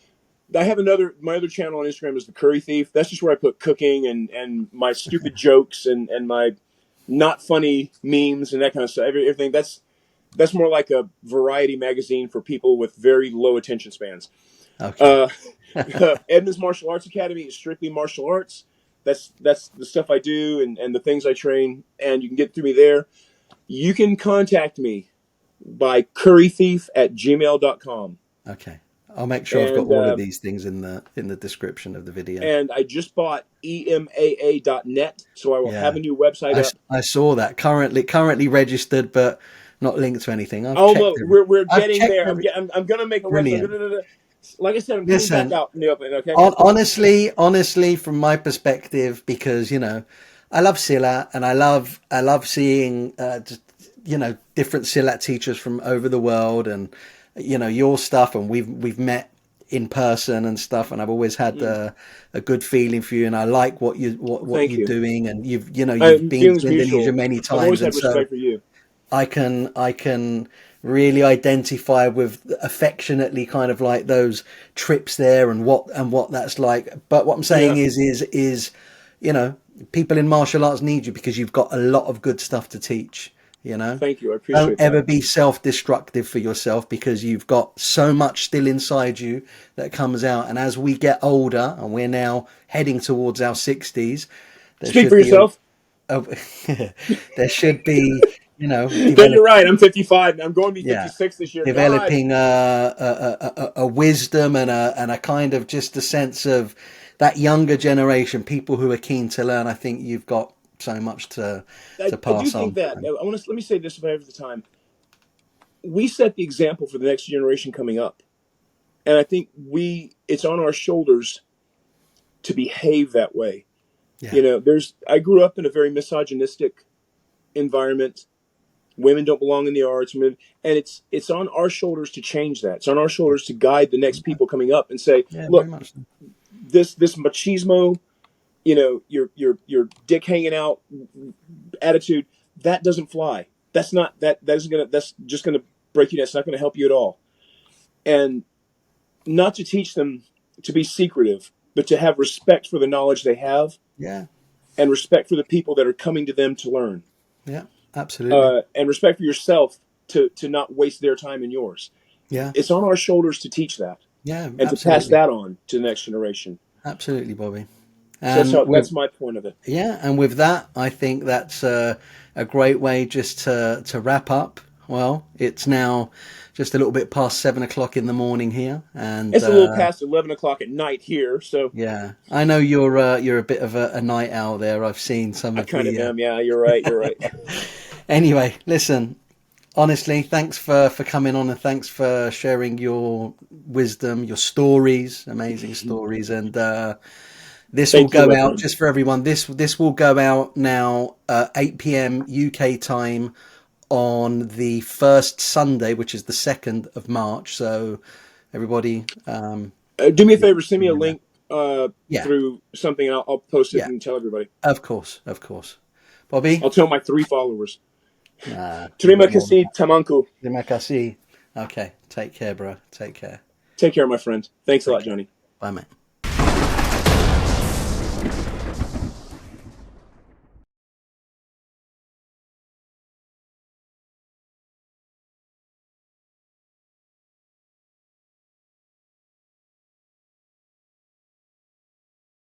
Speaker 2: I have my other channel on Instagram is the Curry Thief. That's just where I put cooking and my stupid jokes and my not funny memes and that kind of stuff. Everything that's more like a variety magazine for people with very low attention spans.
Speaker 1: Okay.
Speaker 2: Edmonds Martial Arts Academy is strictly martial arts. That's the stuff I do and the things I train, and you can get through me there. You can contact me by currythief@gmail.com.
Speaker 1: Okay. I'll make sure I've got all of these things in the description of the video.
Speaker 2: And I just bought emaa.net, so I will have a new website up.
Speaker 1: I saw that currently registered, but not linked to anything.
Speaker 2: We're getting there. I'm going to make a website. Like I said, I'm getting back out in the open. Okay.
Speaker 1: Honestly, from my perspective, because I love Silat and I love seeing different Silat teachers from over the world and. Your stuff, and we've met in person and stuff, and I've always had a good feeling for you, and I like what you're doing, and you've been to Indonesia many times.
Speaker 2: I've always had respect for you.
Speaker 1: I can really identify with affectionately kind of like those trips there and what that's like. But what I'm saying is people in martial arts need you because you've got a lot of good stuff to teach.
Speaker 2: Thank you. I appreciate
Speaker 1: Don't ever be self-destructive for yourself because you've got so much still inside you that comes out. And as we get older, and we're now heading towards our 60s,
Speaker 2: speak for yourself.
Speaker 1: There should be,
Speaker 2: Then you're right. I'm 55. I'm going to be 56 this year.
Speaker 1: Developing a wisdom and a kind of just a sense of that younger generation, people who are keen to learn. I think you've got so much to pass on.
Speaker 2: I do think that. Let me say this if I have the time. We set the example for the next generation coming up. And I think it's on our shoulders to behave that way. Yeah. I grew up in a very misogynistic environment. Women don't belong in the arts. And it's on our shoulders to change that. It's on our shoulders to guide the next people coming up and say, look, this machismo, your dick hanging out attitude, that doesn't fly. That's just gonna break you down. It's not gonna help you at all. And not to teach them to be secretive, but to have respect for the knowledge they have.
Speaker 1: Yeah.
Speaker 2: And respect for the people that are coming to them to learn.
Speaker 1: Yeah, absolutely.
Speaker 2: And respect for yourself to not waste their time and yours.
Speaker 1: Yeah.
Speaker 2: It's on our shoulders to teach that.
Speaker 1: Yeah.
Speaker 2: And to pass that on to the next generation.
Speaker 1: Absolutely, Bobby.
Speaker 2: So that's my point of it.
Speaker 1: Yeah, and with that, I think that's a great way just to wrap up. Well, it's now just a little bit past 7 o'clock in the morning here, and
Speaker 2: it's a little past 11 o'clock at night here. So
Speaker 1: yeah, I know you're a bit of a night owl there. I've seen some. I
Speaker 2: kind of am. Yeah, you're right.
Speaker 1: Anyway, listen. Honestly, thanks for coming on and thanks for sharing your wisdom, your stories, amazing stories, and. This will go out just for everyone. This will go out now 8 p.m. UK time on the first Sunday, which is the 2nd of March. So everybody,
Speaker 2: Do me a favor, send me a link
Speaker 1: yeah,
Speaker 2: through something, and I'll post it
Speaker 1: yeah,
Speaker 2: and tell everybody.
Speaker 1: of course. Bobby,
Speaker 2: I'll tell my 3 followers.
Speaker 1: you've
Speaker 2: Terima
Speaker 1: got more.
Speaker 2: kasih, tamanku.
Speaker 1: Okay, take care, bro. Take care.
Speaker 2: Take care, my friend. Thanks a
Speaker 1: Take
Speaker 2: lot,
Speaker 1: care.
Speaker 2: Johnny.
Speaker 1: Bye, mate.